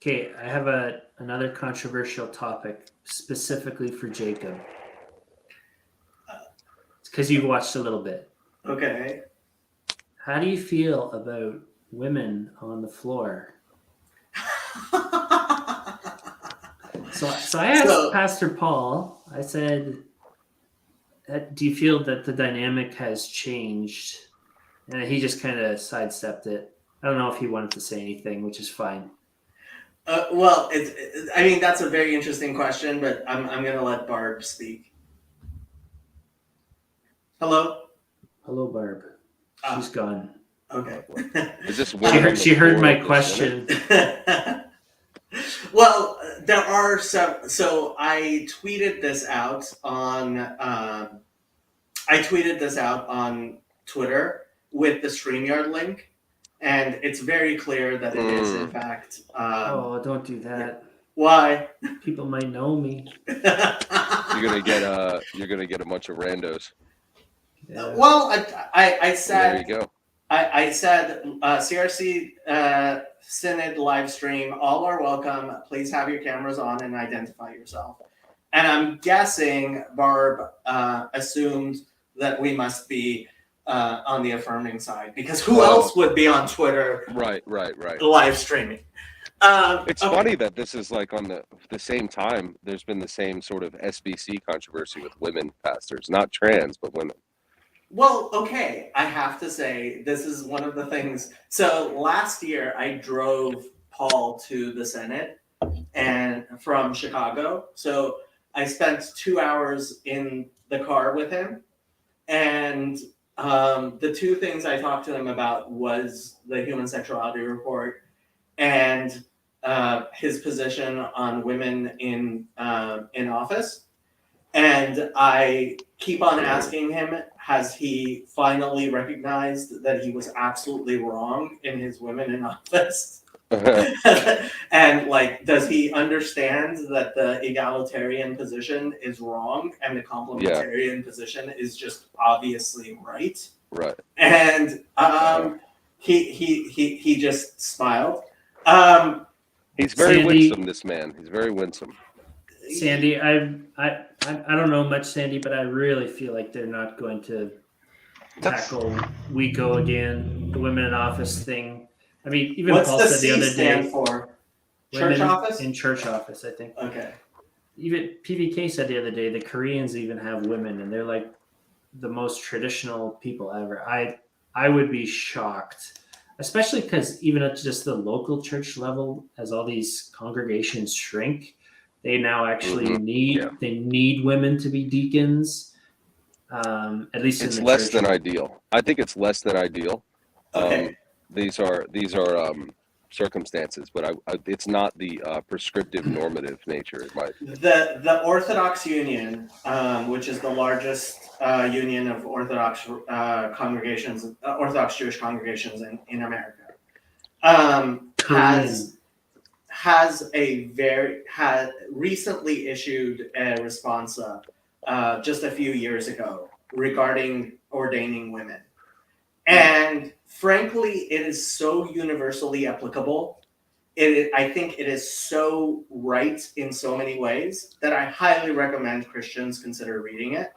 Okay, I have another controversial topic specifically for Jacob. It's because you've watched a little bit. Okay. How do you feel about women on the floor? So I asked Pastor Paul, I said, do you feel that the dynamic has changed? And he just kind of sidestepped it. I don't know if he wanted to say anything, which is fine. Well, I mean, that's a very interesting question, but I'm going to let Barb speak. Hello? Hello, Barb. She's gone. Okay. Is this she heard my question. Well, there are some. So I tweeted this out on. Twitter with the StreamYard link, and it's very clear that it is in fact. Don't do that. Why? People might know me. You're gonna get a bunch of randos. Yeah. Well, I said. There you go. I said CRC Synod live stream. All are welcome. Please have your cameras on and identify yourself. And I'm guessing Barb assumed that we must be on the affirming side, because who else would be on Twitter? Right. Live streaming. It's funny that this is like on the same time. There's been the same sort of SBC controversy with women pastors, not trans, but women. Well, okay, I have to say this is one of the things. So last year I drove Paul to the Senate and from Chicago. So I spent 2 hours in the car with him, and the two things I talked to him about was the human sexuality report and his position on women in office. And I keep on asking him, has he finally recognized that he was absolutely wrong in his women in office? And like, does he understand that the egalitarian position is wrong and the complementarian position is just obviously right? Right. And he just smiled. He's very Sandy- winsome, this man. He's very winsome. Sandy, I don't know much, Sandy, but I really feel like they're not going to tackle WECO again, the women in office thing. I mean, even What's Paul the said the C other stand day, for? Church women office? in church office, I think. Okay. Even PVK said the other day the Koreans even have women, and they're like the most traditional people ever. I would be shocked, especially because even at just the local church level, as all these congregations shrink, they now actually need women to be deacons. At least It's in the less church. than ideal. I think it's less than ideal. Okay. These are circumstances, but it's not the prescriptive normative nature. The Orthodox Union, which is the largest union of Orthodox congregations, Orthodox Jewish congregations in America, has recently issued a responsa just a few years ago regarding ordaining women. And frankly, it is so universally applicable. I think it is so right in so many ways that I highly recommend Christians consider reading it.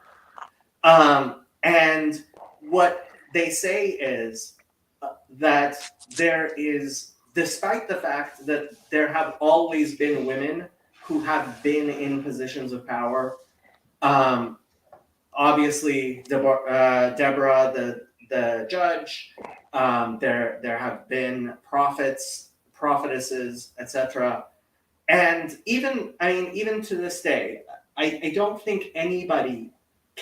And what they say is that there is, despite the fact that there have always been women who have been in positions of power, obviously Deborah, the judge, there have been prophets, prophetesses, etc. And even to this day, I don't think anybody,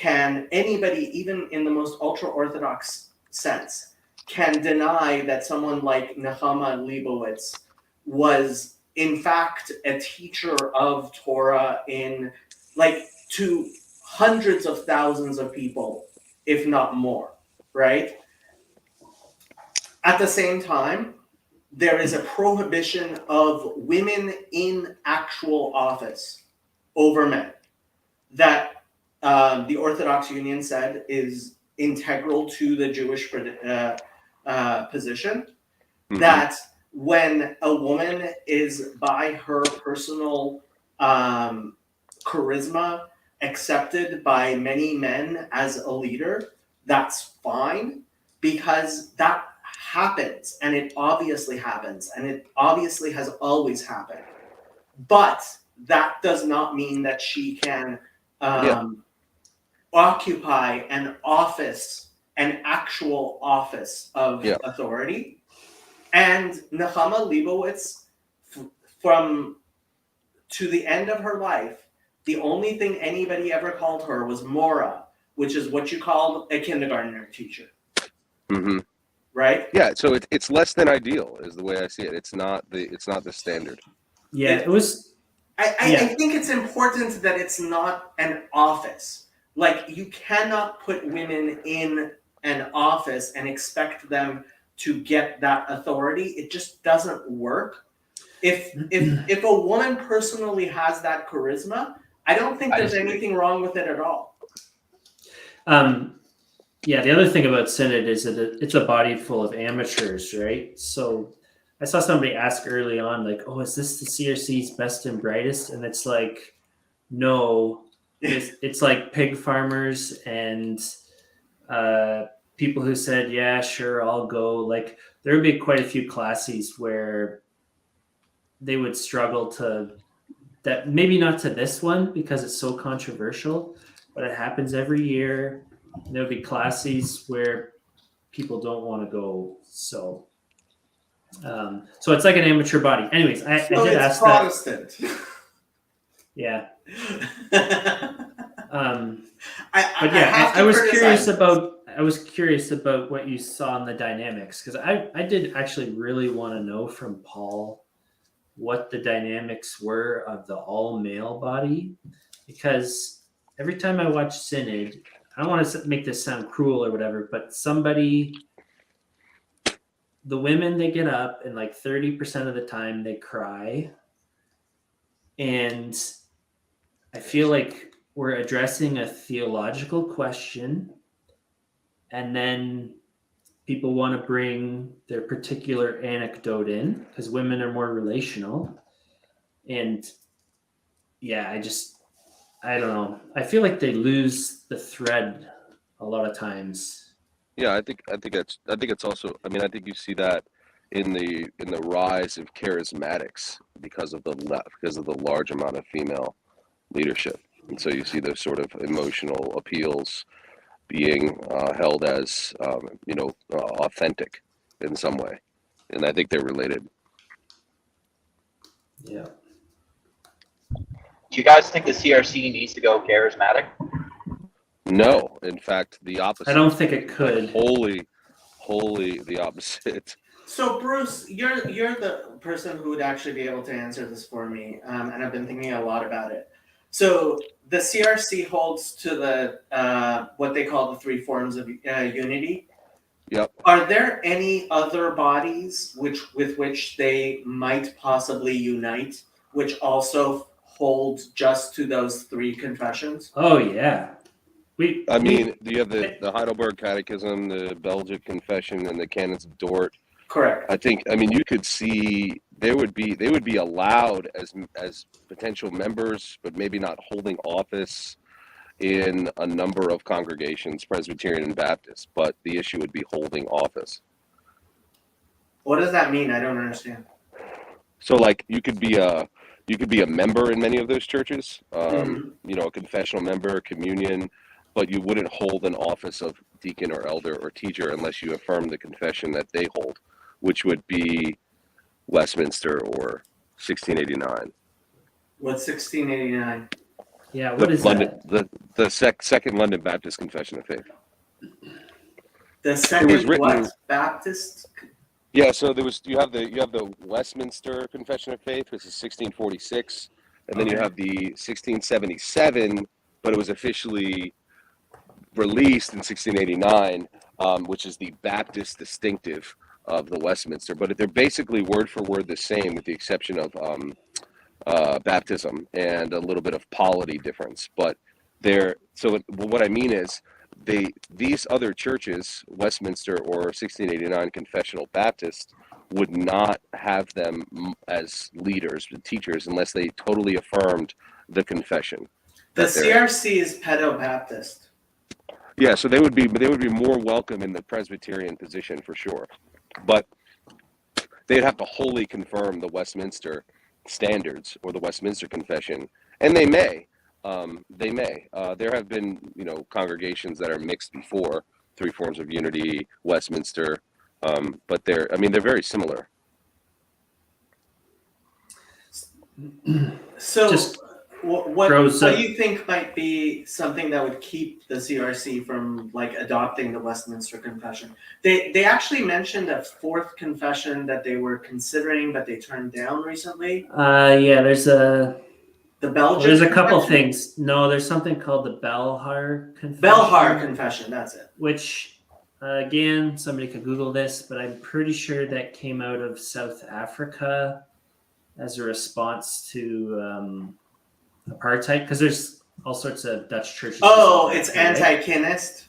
even in the most ultra-Orthodox sense, can deny that someone like Nehemiah Leibowitz was in fact a teacher of Torah to hundreds of thousands of people, if not more, right? At the same time, there is a prohibition of women in actual office over men that the Orthodox Union said is integral to the Jewish position. Mhm. That when a woman is by her personal charisma accepted by many men as a leader, that's fine, because that happens, and it obviously happens, and it obviously has always happened. But that does not mean that she can occupy an office, an actual office of authority. And Nehemiah Leibowitz, from to the end of her life, the only thing anybody ever called her was Mora, which is what you call a kindergartner teacher. Mm-hmm. Right? Yeah, so it's less than ideal is the way I see it. It's not the standard. Yeah, it was. I think it's important that it's not an office. Like, you cannot put women in an office and expect them to get that authority. It just doesn't work. If a woman personally has that charisma, I don't think there's anything wrong with it at all. Yeah, the other thing about Synod is that it's a body full of amateurs, right? So I saw somebody ask early on, like, oh, is this the CRC's best and brightest? And it's like, no, it's like pig farmers and people who said, yeah, sure, I'll go. Like, there would be quite a few classes where they would struggle that maybe not to this one because it's so controversial, but it happens every year. There'll be classes where people don't want to go. So it's like an amateur body. Anyways, I So did it's ask Protestant. Yeah. I But yeah, have to I was criticize curious about what you saw in the dynamics, because I did actually really want to know from Paul what the dynamics were of the all male body, because every time I watch Synod, I don't want to make this sound cruel or whatever, but the women, they get up and like 30% of the time they cry, and I feel like we're addressing a theological question, and then people want to bring their particular anecdote in because women are more relational. And yeah, I don't know. I feel like they lose the thread a lot of times. Yeah, I think it's also. I mean, I think you see that in the rise of charismatics because of the large amount of female leadership, and so you see those sort of emotional appeals being held as authentic in some way, and I think they're related. Yeah. Do you guys think the CRC needs to go charismatic? No, in fact, the opposite. I don't think it could. Wholly the opposite. So Bruce, you're the person who would actually be able to answer this for me, and I've been thinking a lot about it. So the CRC holds to the what they call the three forms of unity. Yep. Are there any other bodies with which they might possibly unite, which also hold just to those three confessions? Oh yeah. You have the Heidelberg Catechism, the Belgic Confession, and the Canons of Dort. Correct. You could see they would be allowed as potential members, but maybe not holding office in a number of congregations, Presbyterian and Baptist. But the issue would be holding office. What does that mean? I don't understand. So, like, you could be a member in many of those churches, a confessional member, communion, but you wouldn't hold an office of deacon or elder or teacher unless you affirm the confession that they hold, which would be Westminster or 1689. What's 1689? Yeah, what is London, that? The Second London Baptist Confession of Faith. The second written- what? Baptist? Yeah, so you have the Westminster Confession of Faith, which is 1646, and then you have the 1677, but it was officially released in 1689, which is the Baptist distinctive of the Westminster. But they're basically word for word the same, with the exception of baptism and a little bit of polity difference. But what I mean is, these other churches, Westminster or 1689 Confessional Baptist, would not have them as leaders, teachers, unless they totally affirmed the confession. The CRC is pedo-Baptist. Yeah, so they would be more welcome in the Presbyterian position for sure, but they'd have to wholly confirm the Westminster standards or the Westminster Confession, and they may. There have been, congregations that are mixed before, three forms of unity, Westminster, but they're very similar. So, what do you think might be something that would keep the CRC from adopting the Westminster Confession? They actually mentioned a fourth confession that they were considering, but they turned down recently. Yeah, there's a couple confession? things. No, there's something called the Belhar Confession. Belhar Confession, that's it. Which, again, somebody could Google this, but I'm pretty sure that came out of South Africa as a response to apartheid, because there's all sorts of Dutch churches. Oh, it's anti-kinist?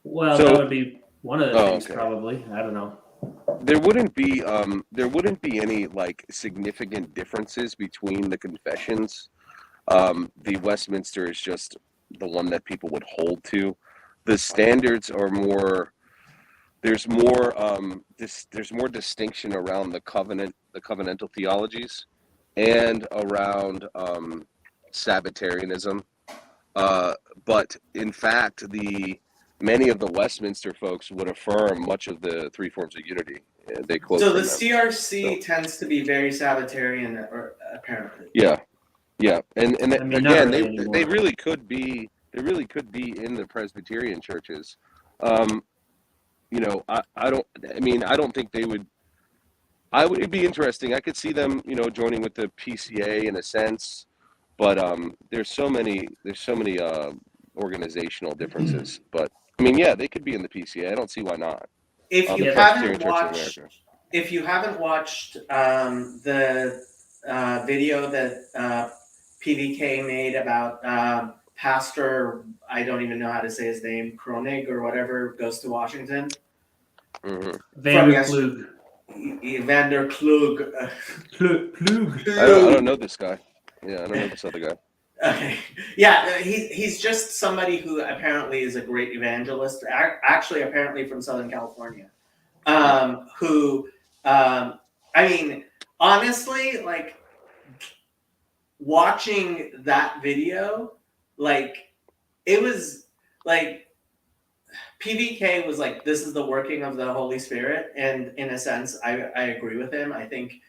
Well, that would be one of the things, okay. Probably. I don't know. There wouldn't be any significant differences between the confessions. The Westminster is just the one that people would hold to. The standards are more. There's more distinction around the covenantal theologies, and around Sabbatarianism, But in fact, many of the Westminster folks would affirm much of the three forms of unity. They quote So from the them. CRC So. tends to be very Sabbatarian, or apparently. Yeah, and I mean, not again, really they anymore. really could be in the Presbyterian churches. I don't think they would. It'd be interesting. I could see them, joining with the PCA in a sense, but there's so many organizational differences. But I mean, yeah, they could be in the PCA. I don't see why not. If The you Presbyterian haven't Church of watched, America. if you haven't watched the video that PVK made about Pastor, I don't even know how to say his name, Kronig or whatever, goes to Washington. Mm-hmm. Vander yesterday. Klug. Vander Klug. Klug. I don't know this guy. Yeah, I don't know this other guy. Okay. Yeah, he's just somebody who apparently is a great evangelist, actually apparently from Southern California. I mean, honestly, like, watching that video, like, it was like PVK was like, this is the working of the Holy Spirit, and in a sense, I agree with him. I think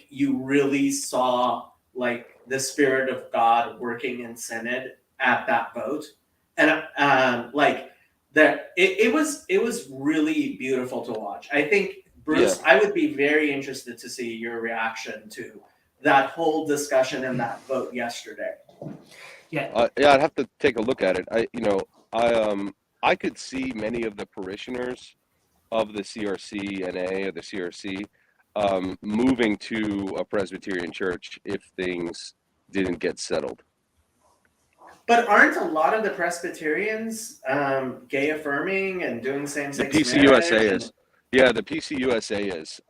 you really saw like the Spirit of God working in Synod at that vote, and like that it was really beautiful to watch. I think, Bruce, I would be very interested to see your reaction to that whole discussion and that vote yesterday. Yeah. I'd have to take a look at it. I could see many of the parishioners of the CRC-NA or the CRC moving to a Presbyterian church if things didn't get settled. But aren't a lot of the Presbyterians gay affirming and doing same-sex marriage? The PCUSA is. Yeah, the PCUSA is.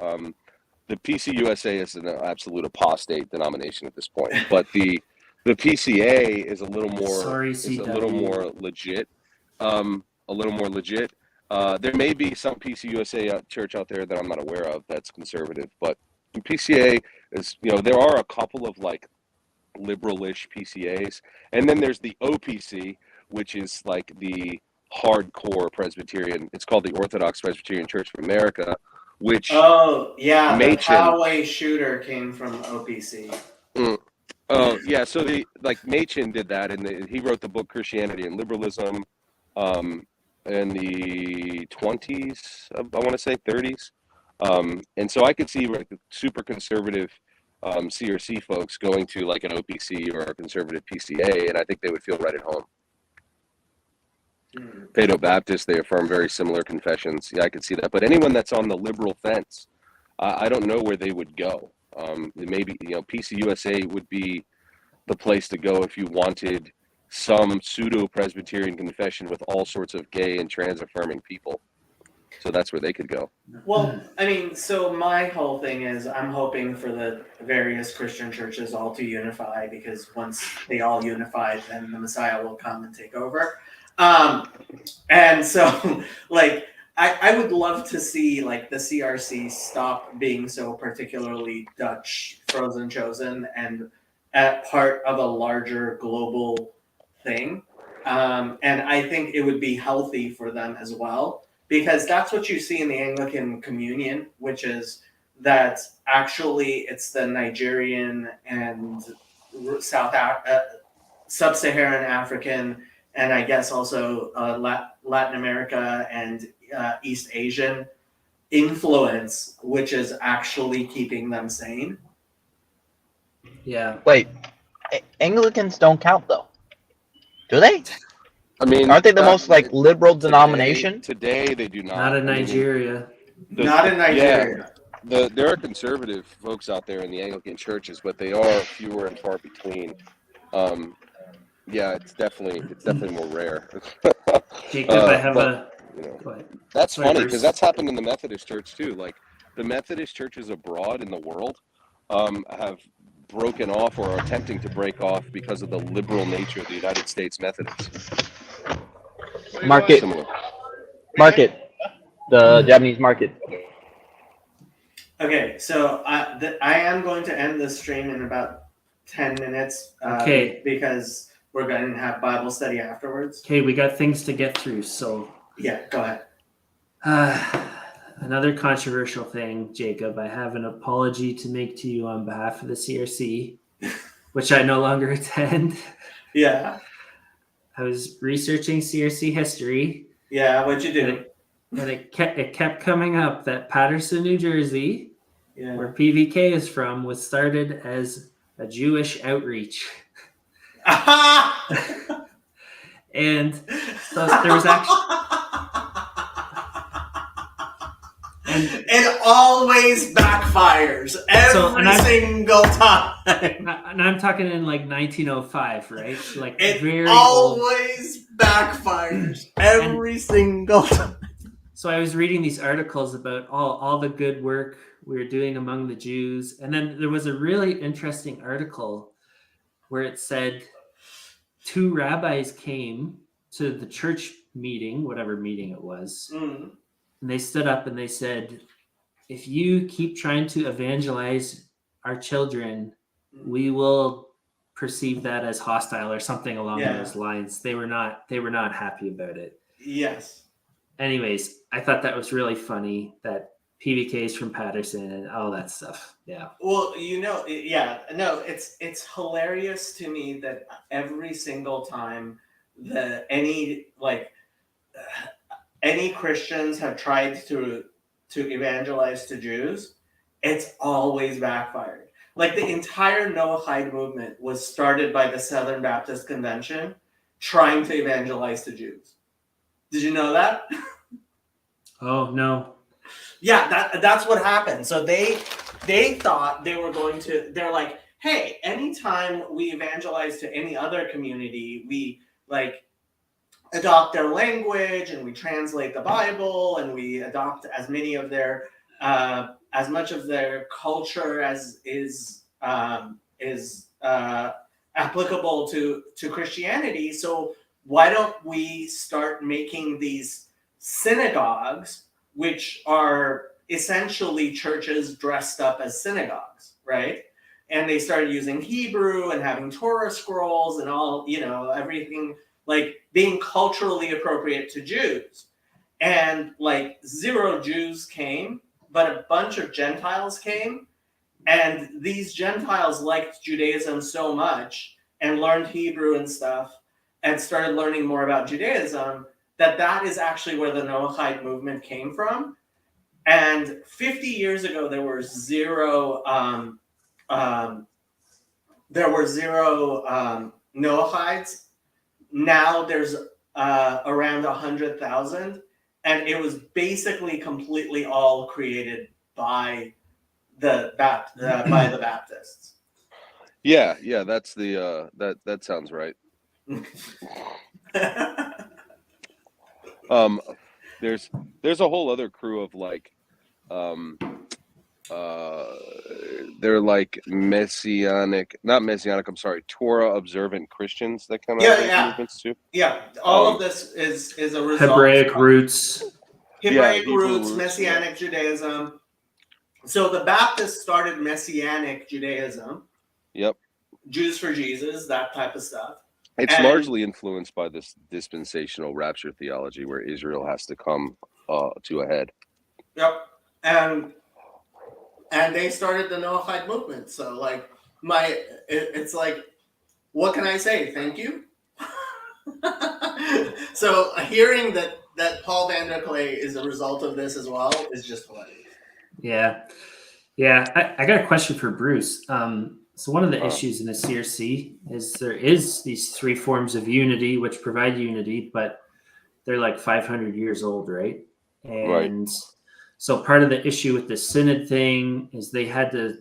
The PCUSA is an absolute apostate denomination at this point, but the PCA is a little more legit. There may be some PCUSA church out there that I'm not aware of that's conservative, but the PCA is, there are a couple of like liberalish PCAs, and then there's the OPC, which is like the hardcore Presbyterian. It's called the Orthodox Presbyterian Church of America, which the Poway shooter came from OPC. Oh yeah, so Machen did that, and he wrote the book Christianity and Liberalism, in the 20s, I want to say 30s, and so I could see like the super conservative CRC folks going to like an OPC or a conservative PCA, and I think they would feel right at home. Pado Baptist, they affirm very similar confessions. Yeah, I could see that. But anyone that's on the liberal fence, I don't know where they would go. Maybe PCUSA would be the place to go if you wanted some pseudo Presbyterian confession with all sorts of gay and trans affirming people. So that's where they could go. Well, I mean, so my whole thing is I'm hoping for the various Christian churches all to unify, because once they all unify, then the Messiah will come and take over. And so, like, I would love to see like the CRC stop being so particularly Dutch, frozen chosen, and part of a larger global thing. And I think it would be healthy for them as well, because that's what you see in the Anglican Communion, which is that actually it's the Nigerian and Sub-Saharan African, and I guess also Latin America and East Asian influence, which is actually keeping them sane. Yeah. Wait, Anglicans don't count though, do they? I mean, aren't they the most like liberal denomination? Today they do not. Not in Nigeria. Not in Nigeria. Yeah, there are conservative folks out there in the Anglican churches, but they are fewer and far between. Yeah, it's definitely more rare. Jacob, I have Go ahead. That's Sorry, funny Bruce. because that's happened in the Methodist Church too. Like the Methodist churches abroad in the world have broken off or are attempting to break off because of the liberal nature of the United States Methodists. Market, the Japanese market. Okay, so I am going to end this stream in about 10 minutes. Okay. Because we're going to have Bible study afterwards. Okay, we got things to get through. So, Yeah, go ahead. another controversial thing, Jacob. I have an apology to make to you on behalf of the CRC, which I no longer attend. Yeah. I was researching CRC history. Yeah, what'd you do? And it kept coming up that Paterson, New Jersey, Yeah. where PVK is from, was started as a Jewish outreach. And so there was actually, it always backfires every single time. And I'm talking in like 1905, right? Like It very always backfires every single time. So I was reading these articles about all the good work we were doing among the Jews. And then there was a really interesting article where it said 2 rabbis came to the church meeting, whatever meeting it was. Mm. And they stood up and they said, if you keep trying to evangelize our children, we will perceive that as hostile or something along those lines. They were not happy about it. Yes. Anyways, I thought that was really funny that PVK is from Paterson and all that stuff. Yeah. Well, it's hilarious to me that every single time any Christians have tried to evangelize to Jews, it's always backfired. Like the entire Noahide movement was started by the Southern Baptist Convention trying to evangelize to Jews. Did you know that? Oh, no. Yeah, that's what happened. So they thought they were going to, they're like, hey, anytime we evangelize to any other community, we like adopt their language and we translate the Bible and we adopt as many of their, as much of their culture as is applicable to Christianity. So why don't we start making these synagogues, which are essentially churches dressed up as synagogues, right? And they started using Hebrew and having Torah scrolls and all, everything like being culturally appropriate to Jews. And like 0 Jews came, but a bunch of Gentiles came. And these Gentiles liked Judaism so much and learned Hebrew and stuff and started learning more about Judaism that is actually where the Noahide movement came from. And 50 years ago, there were zero Noahides. Now there's around 100,000, and it was basically completely all created by the Baptists. Yeah, that's the that sounds right. There's a whole other crew of like they're like Torah observant Christians that come out of these movements too. Yeah, all of this is a result Hebraic roots. Hebrew roots, Messianic Judaism. So the Baptists started Messianic Judaism. Yep. Jews for Jesus, that type of stuff. It's largely influenced by this dispensational rapture theology where Israel has to come to a head. Yep. And they started the Noahide movement. So like it's like, what can I say? Thank you. So hearing that Paul Vanderklay is a result of this as well is just hilarious. Yeah. I got a question for Bruce. So one of the issues in the CRC is there is these 3 forms of unity which provide unity, but they're like 500 years old, right? And so part of the issue with the synod thing is they had to,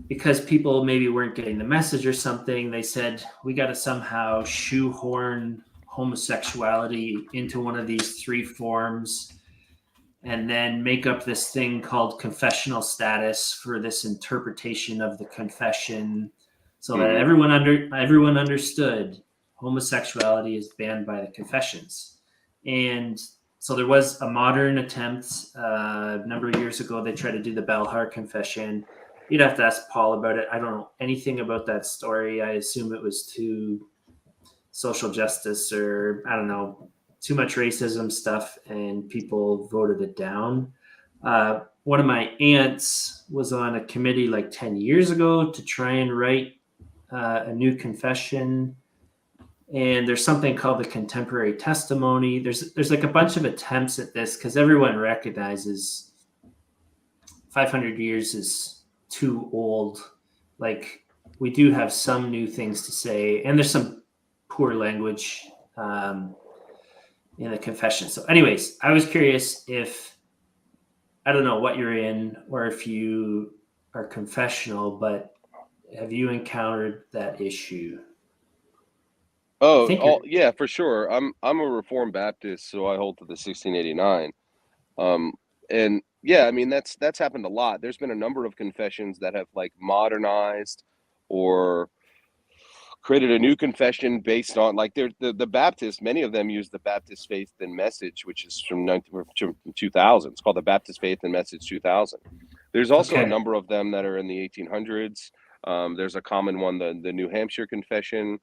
because people maybe weren't getting the message or something, they said, we got to somehow shoehorn homosexuality into one of these 3 forms and then make up this thing called confessional status for this interpretation of the confession so that everyone understood homosexuality is banned by the confessions. And so there was a modern attempt a number of years ago. They tried to do the Belhar Confession. You'd have to ask Paul about it. I don't know anything about that story. I assume it was too social justice or I don't know, too much racism stuff, and people voted it down. One of my aunts was on a committee like 10 years ago to try and write a new confession. And there's something called the contemporary testimony. There's like a bunch of attempts at this because everyone recognizes 500 years is too old. Like we do have some new things to say, and there's some poor language in the confession. So anyways, I was curious if, I don't know what you're in or if you are confessional, but have you encountered that issue? Yeah, for sure. I'm a Reformed Baptist, so I hold to the 1689. And yeah, I mean that's happened a lot. There's been a number of confessions that have like modernized or created a new confession based on like the Baptists. Many of them use the Baptist Faith and Message, which is from 2000. It's called the Baptist Faith and Message 2000. There's also a number of them that are in the 1800s. There's a common one, the New Hampshire Confession.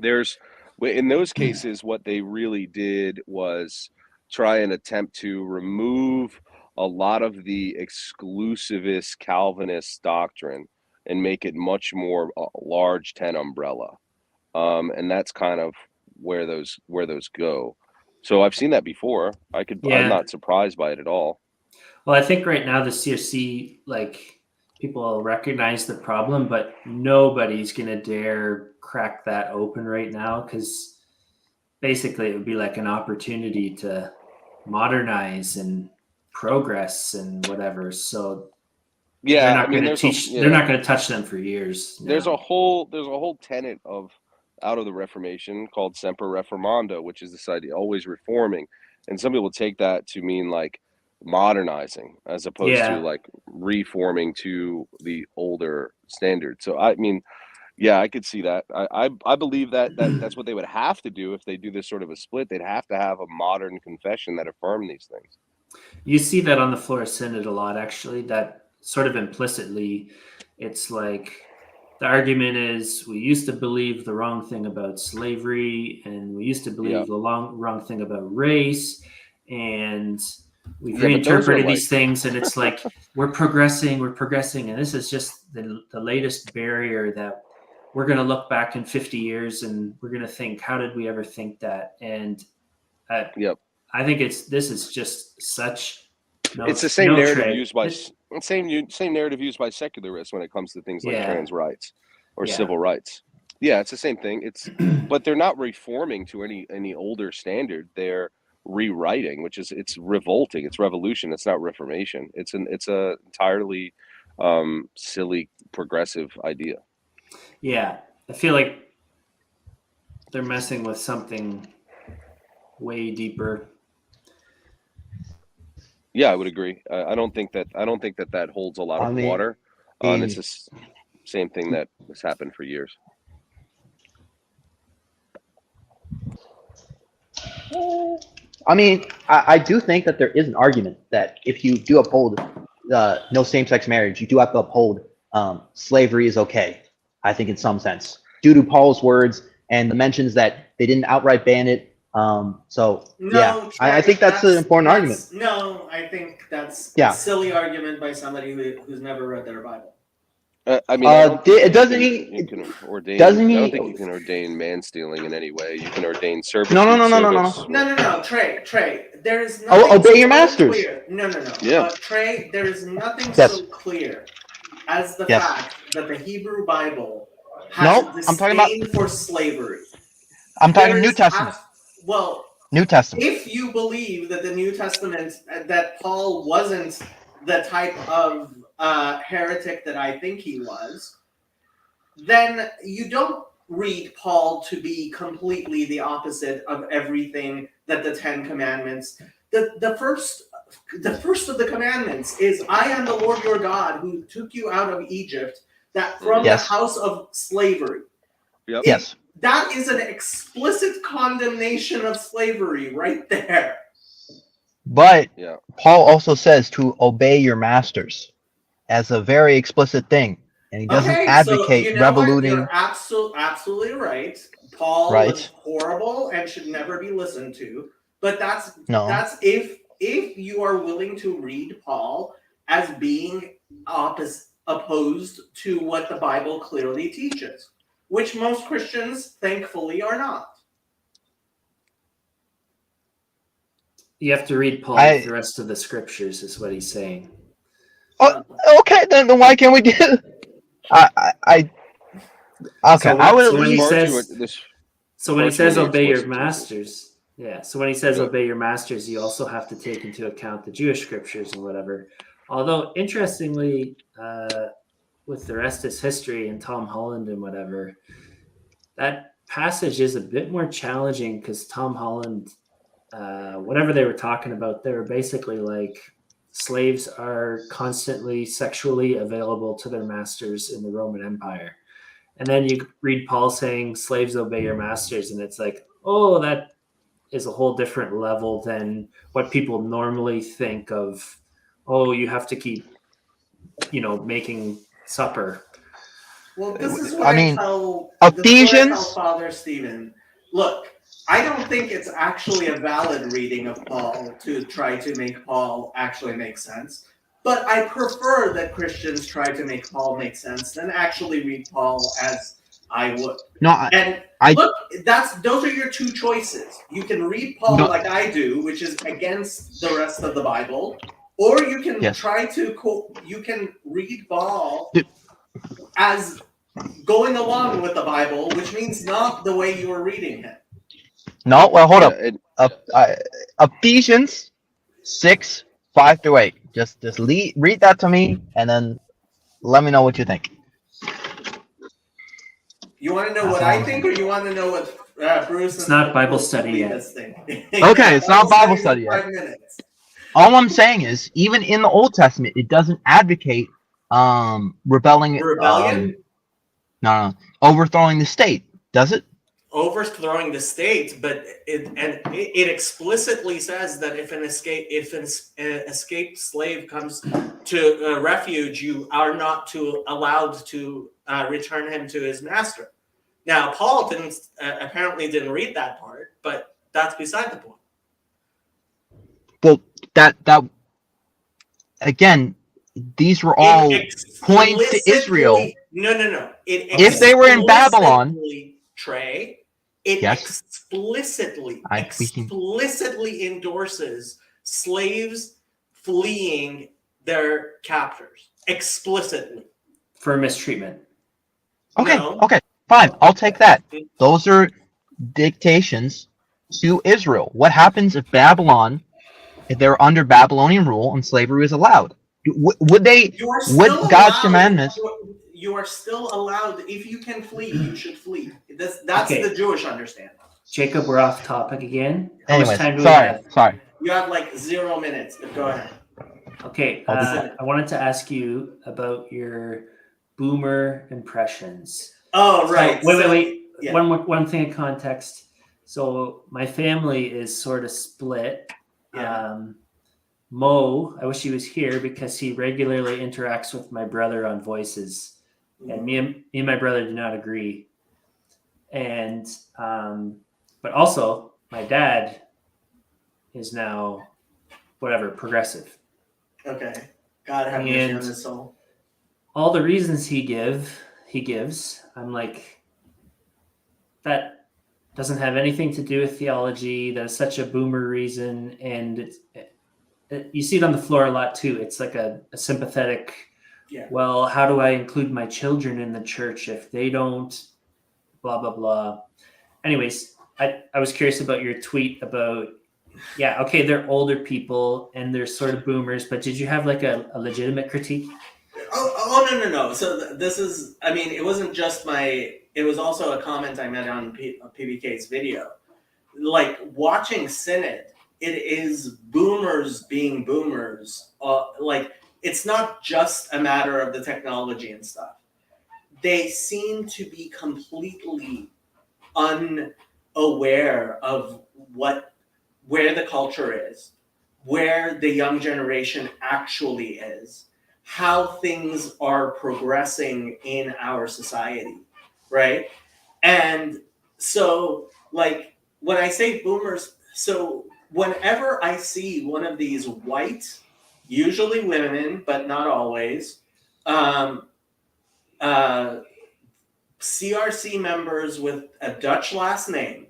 In those cases, what they really did was try and attempt to remove a lot of the exclusivist Calvinist doctrine and make it much more large 10 umbrella. And that's kind of where those go. So I've seen that before. I'm not surprised by it at all. Well, I think right now the CFC, like people recognize the problem, but nobody's going to dare crack that open right now because basically it would be like an opportunity to modernize and progress and whatever. So yeah, they're not going to teach. They're not going to touch them for years. No. There's a whole tenet out of the Reformation called Semper Reformanda, which is this idea always reforming, and some people take that to mean like modernizing as opposed to like reforming to the older standard. So I mean, yeah, I could see that. I believe that's what they would have to do if they do this sort of a split. They'd have to have a modern confession that affirmed these things. You see that on the floor of Synod a lot, actually, that sort of implicitly, it's like the argument is we used to believe the wrong thing about slavery and we used to believe the wrong thing about race, and we've reinterpreted these things, and it's like we're progressing, and this is just the latest barrier that we're going to look back in 50 years and we're going to think, how did we ever think that? And I think this is just such. It's the same narrative used by same narrative used by secularists when it comes to things like trans rights or civil rights. Yeah, it's the same thing. But they're not reforming to any older standard. They're rewriting, it's revolting. It's revolution. It's not reformation. It's a entirely silly progressive idea. Yeah, I feel like they're messing with something way deeper. Yeah, I would agree. I don't think that holds a lot of water. It's the same thing that has happened for years. I mean, I do think that there is an argument that if you do uphold no same-sex marriage, you do have to uphold slavery is okay. I think in some sense, due to Paul's words and the mentions that they didn't outright ban it. I think that's an important argument. No, I think that's a silly argument by somebody who's never read their Bible. I mean, doesn't he think you can ordain man stealing in any way. You can ordain service. No. Trey. There is nothing. Obey your masters. Clear. No. Yeah. Trey, there is nothing so clear as the fact that the Hebrew Bible has a disdain for slavery. I'm talking New Testament. New Testament. If you believe that the New Testament, that Paul wasn't the type of heretic that I think he was, then you don't read Paul to be completely the opposite of everything that the Ten Commandments. The first of the commandments is, I am the Lord your God who took you out of Egypt, that from the house of slavery. Yep. Yes. That is an explicit condemnation of slavery right there. But Paul also says to obey your masters as a very explicit thing. And he doesn't advocate revoluting. You're absolutely right. Paul Right. was horrible and should never be listened to. But that's No. if you are willing to read Paul as being opposed to what the Bible clearly teaches, which most Christians thankfully are not. You have to read Paul I- with the rest of the scriptures, is what he's saying. Oh, okay, then why can't we do? Okay, So I would so at when he least. says- So when he Partially says obey your explicit masters, yeah. So when he says Yeah. obey your masters, you also have to take into account the Jewish scriptures and whatever. Although interestingly, with the rest is history and Tom Holland and whatever, that passage is a bit more challenging because Tom Holland, whatever they were talking about, they were basically like slaves are constantly sexually available to their masters in the Roman Empire. And then you read Paul saying slaves obey your masters, and it's like, oh, that is a whole different level than what people normally think of. Oh, you have to keep, making supper. Well, this is what I I mean, tell Ephesians- Father Stephen. Look, I don't think it's actually a valid reading of Paul to try to make Paul actually make sense. But I prefer that Christians try to make Paul make sense than actually read Paul as I would. No, And I- look, those are your two choices. You can read Paul No. like I do, which is against the rest of the Bible, or you can Yes. try to you can read Paul Dude. as going along with the Bible, which means not the way you were reading him. no. Well, hold Yeah, up. Ephesians 6:5-8. Just read that to me, and then let me know what you think. You want to know what I think, or you want to know what Bruce? It's not Bible study yet. This thing. Okay, it's not Bible study in yet. 5 minutes. All I'm saying is, even in the Old Testament, it doesn't advocate rebelling. Rebellion? No, overthrowing the state, does it? Overthrowing the state, but it explicitly says that if an escaped slave comes to refuge, you are not allowed to return him to his master. Now, Paul apparently didn't read that part, but that's beside the point. Well, that again, these were all points to Israel. No. If they were in Babylon, Trey, it Yes. explicitly we can- endorses slaves fleeing their captors. Explicitly. For mistreatment. Okay, No. okay, fine. I'll take that. Those are dictations to Israel. What happens if Babylon, if they're under Babylonian rule and slavery is allowed? Would they? You are Would still God's allowed- commandments? You are still allowed. If you can flee, you should flee. That's Okay. the Jewish understanding. Jacob, we're off topic again. How much Anyways, time do we sorry, have? sorry. You have like 0 minutes, but go ahead. Okay, I wanted to ask you about your boomer impressions. Oh, right. So, wait. yeah. One thing in context. So my family is sort of split. Yeah. Mo, I wish he was here because he regularly interacts with my brother on Voices, and me and my brother do not agree. And but also my dad is now whatever progressive. Okay. God have mercy And- on his soul. All the reasons he gives, I'm like, that doesn't have anything to do with theology. That's such a boomer reason, and you see it on the floor a lot too. It's like a sympathetic. Yeah. Well, how do I include my children in the church if they don't? Blah blah blah. Anyways, I was curious about your tweet about. Yeah, okay, they're older people and they're sort of boomers, but did you have like a legitimate critique? Oh no. So this is, I mean, it wasn't just it was also a comment I made on PBK's video. Like, watching Synod, it is boomers being boomers. Like, it's not just a matter of the technology and stuff. They seem to be completely unaware of where the culture is, where the young generation actually is, how things are progressing in our society, right? And So, like, when I say boomers, so whenever I see one of these white, usually women, but not always, um, uh, CRC members with a Dutch last name,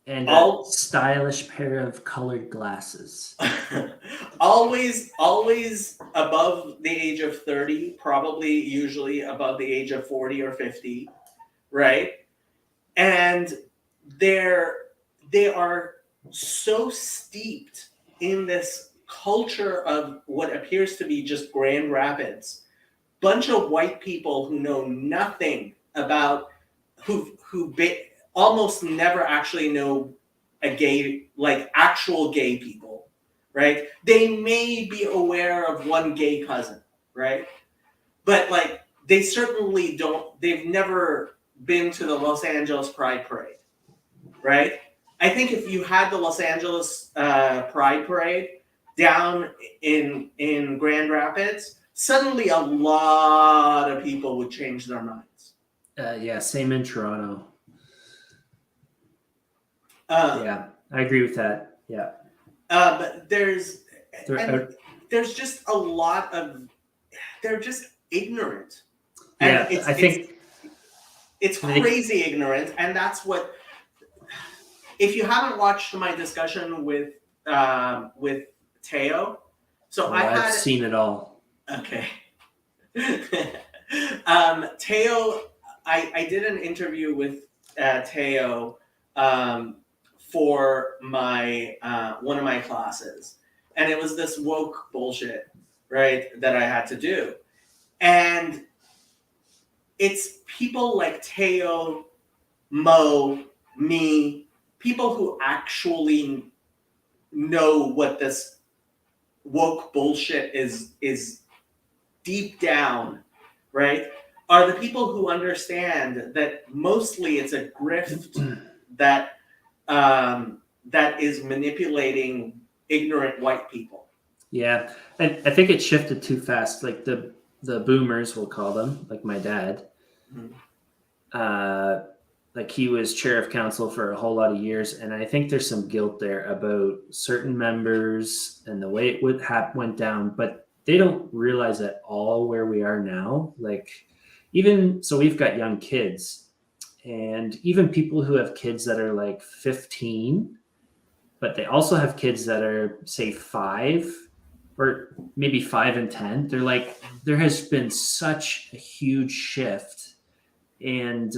And All- a stylish pair of colored glasses. always above the age of 30, probably usually above the age of 40 or 50, right? And they are so steeped in this culture of what appears to be just Grand Rapids. Bunch of white people who know nothing about almost never actually know a gay, like actual gay people, right? They may be aware of one gay cousin, right? But like they certainly don't. They've never been to the Los Angeles Pride Parade, right? I think if you had the Los Angeles Pride Parade down in Grand Rapids, suddenly a lot of people would change their minds. Yeah, same in Toronto. Uh, Yeah, I agree with that. Yeah. But there's They're- there's just a lot of they're just ignorant. yeah, And I think it's crazy ignorant, and that's what. If you haven't watched my discussion with Teo, so I've seen it all. Okay. Teo, I did an interview with Teo for my one of my classes, and it was this woke bullshit, right, that I had to do, and it's people like Teo, Mo, me, people who actually know what this woke bullshit is deep down, right? Are the people who understand that mostly it's a grift that that is manipulating ignorant white people. Yeah, I think it shifted too fast. Like the boomers, we'll call them, like my dad. Mhm. Like he was chair of council for a whole lot of years, and I think there's some guilt there about certain members and the way it went down. But they don't realize at all where we are now. Like even so, we've got young kids, and even people who have kids that are like 15, but they also have kids that are say 5 or maybe 5 and 10. They're like, there has been such a huge shift. And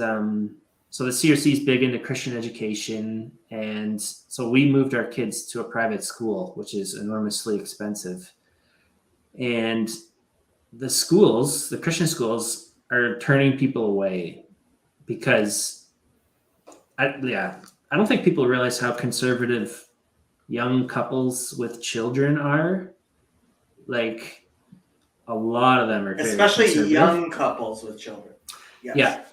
so the CRC is big into Christian education. And so we moved our kids to a private school, which is enormously expensive. And the schools, the Christian schools, are turning people away because I don't think people realize how conservative young couples with children are. Like a lot of them are very Especially conservative. young couples with children. Yes. Yeah.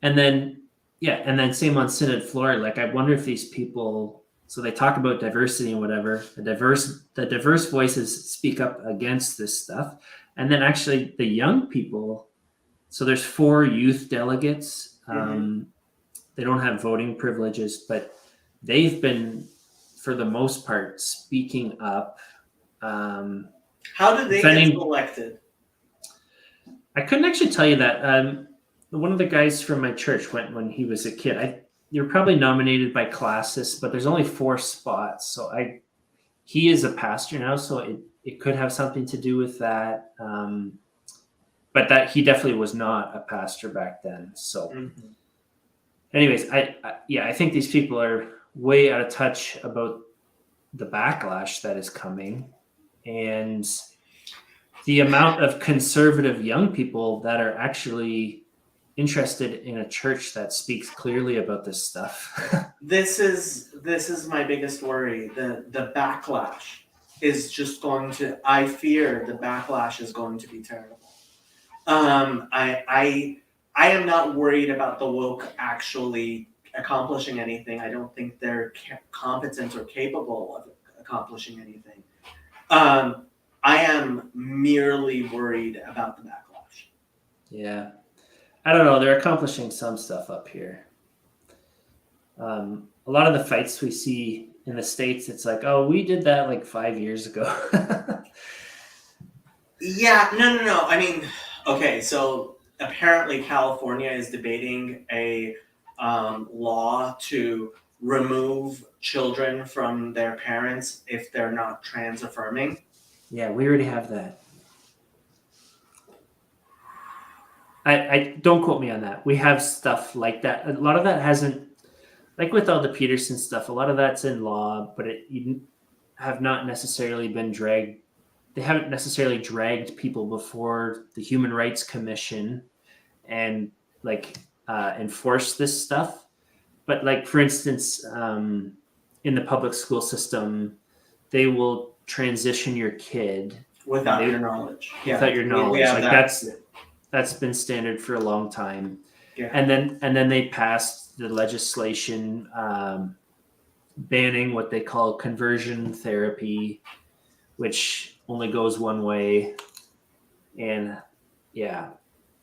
And then same on Synod floor. Like I wonder if these people, so they talk about diversity and whatever, the diverse voices speak up against this stuff. And then actually the young people, so there's 4 youth delegates. They don't have voting privileges, but they've been, for the most part, speaking up. How do they Defending- get selected? I couldn't actually tell you that. One of the guys from my church went when he was a kid. You're probably nominated by classis, but there's only 4 spots. So he is a pastor now, so it could have something to do with that. But that he definitely was not a pastor back then. So, anyways, I think these people are way out of touch about the backlash that is coming, and the amount of conservative young people that are actually interested in a church that speaks clearly about this stuff. This is my biggest worry. The backlash is just going to. I fear the backlash is going to be terrible. I am not worried about the woke actually accomplishing anything. I don't think they're competent or capable of accomplishing anything. I am merely worried about the backlash. Yeah. I don't know. They're accomplishing some stuff up here. A lot of the fights we see in the States, it's like, oh, we did that like 5 years ago. Yeah, no. I mean, okay, so apparently California is debating a law to remove children from their parents if they're not trans affirming. Yeah, we already have that. I don't quote me on that. We have stuff like that. A lot of that hasn't, like with all the Peterson stuff, a lot of that's in law, but you have not necessarily been dragged. They haven't necessarily dragged people before the Human Rights Commission and enforce this stuff. But like, for instance, in the public school system, they will transition your kid Without your knowledge. without your knowledge. We have Like that. that's been standard for a long time. Yeah. And then they passed the legislation banning what they call conversion therapy, which only goes one way, and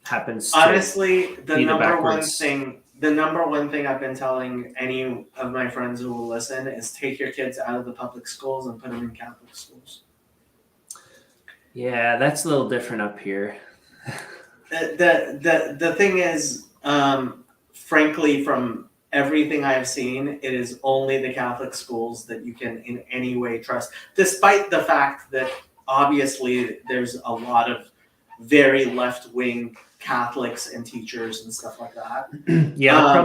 happens to Honestly, the be the number one backwards. thing I've been telling any of my friends who will listen is take your kids out of the public schools and put them in Catholic schools. Yeah, that's a little different up here. The thing is, frankly, from everything I've seen, it is only the Catholic schools that you can in any way trust, despite the fact that obviously there's a lot of very left-wing Catholics and teachers and stuff like that. Yeah,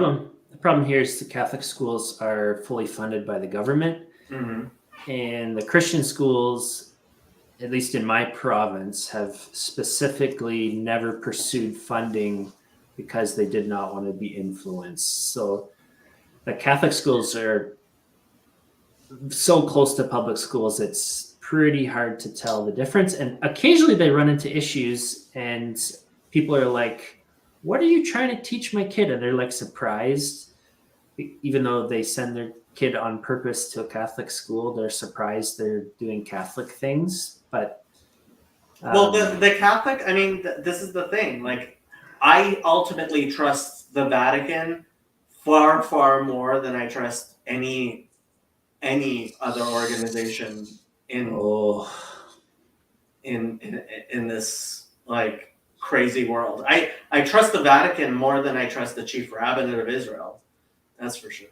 the problem here is the Catholic schools are fully funded by the government, and the Christian schools, at least in my province, have specifically never pursued funding because they did not want to be influenced. So the Catholic schools are so close to public schools, it's pretty hard to tell the difference. And occasionally they run into issues and people are like, what are you trying to teach my kid? And they're like surprised, even though they send their kid on purpose to a Catholic school, they're surprised they're doing Catholic things. But well, the Catholic, I mean, this is the thing. Like, I ultimately trust the Vatican far, far more than I trust any other organization in this like crazy world. I trust the Vatican more than I trust the chief rabbinate of Israel. That's for sure.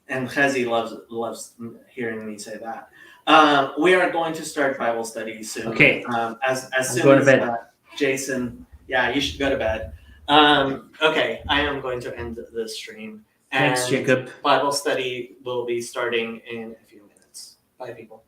And Chezi loves hearing me say that. We are going to start Bible study soon. Okay. As soon going as to bed. Jason, yeah, you should go to bed. Okay, I am going to end the stream. Thanks, And Jacob. Bible study will be starting in a few minutes. Bye, people.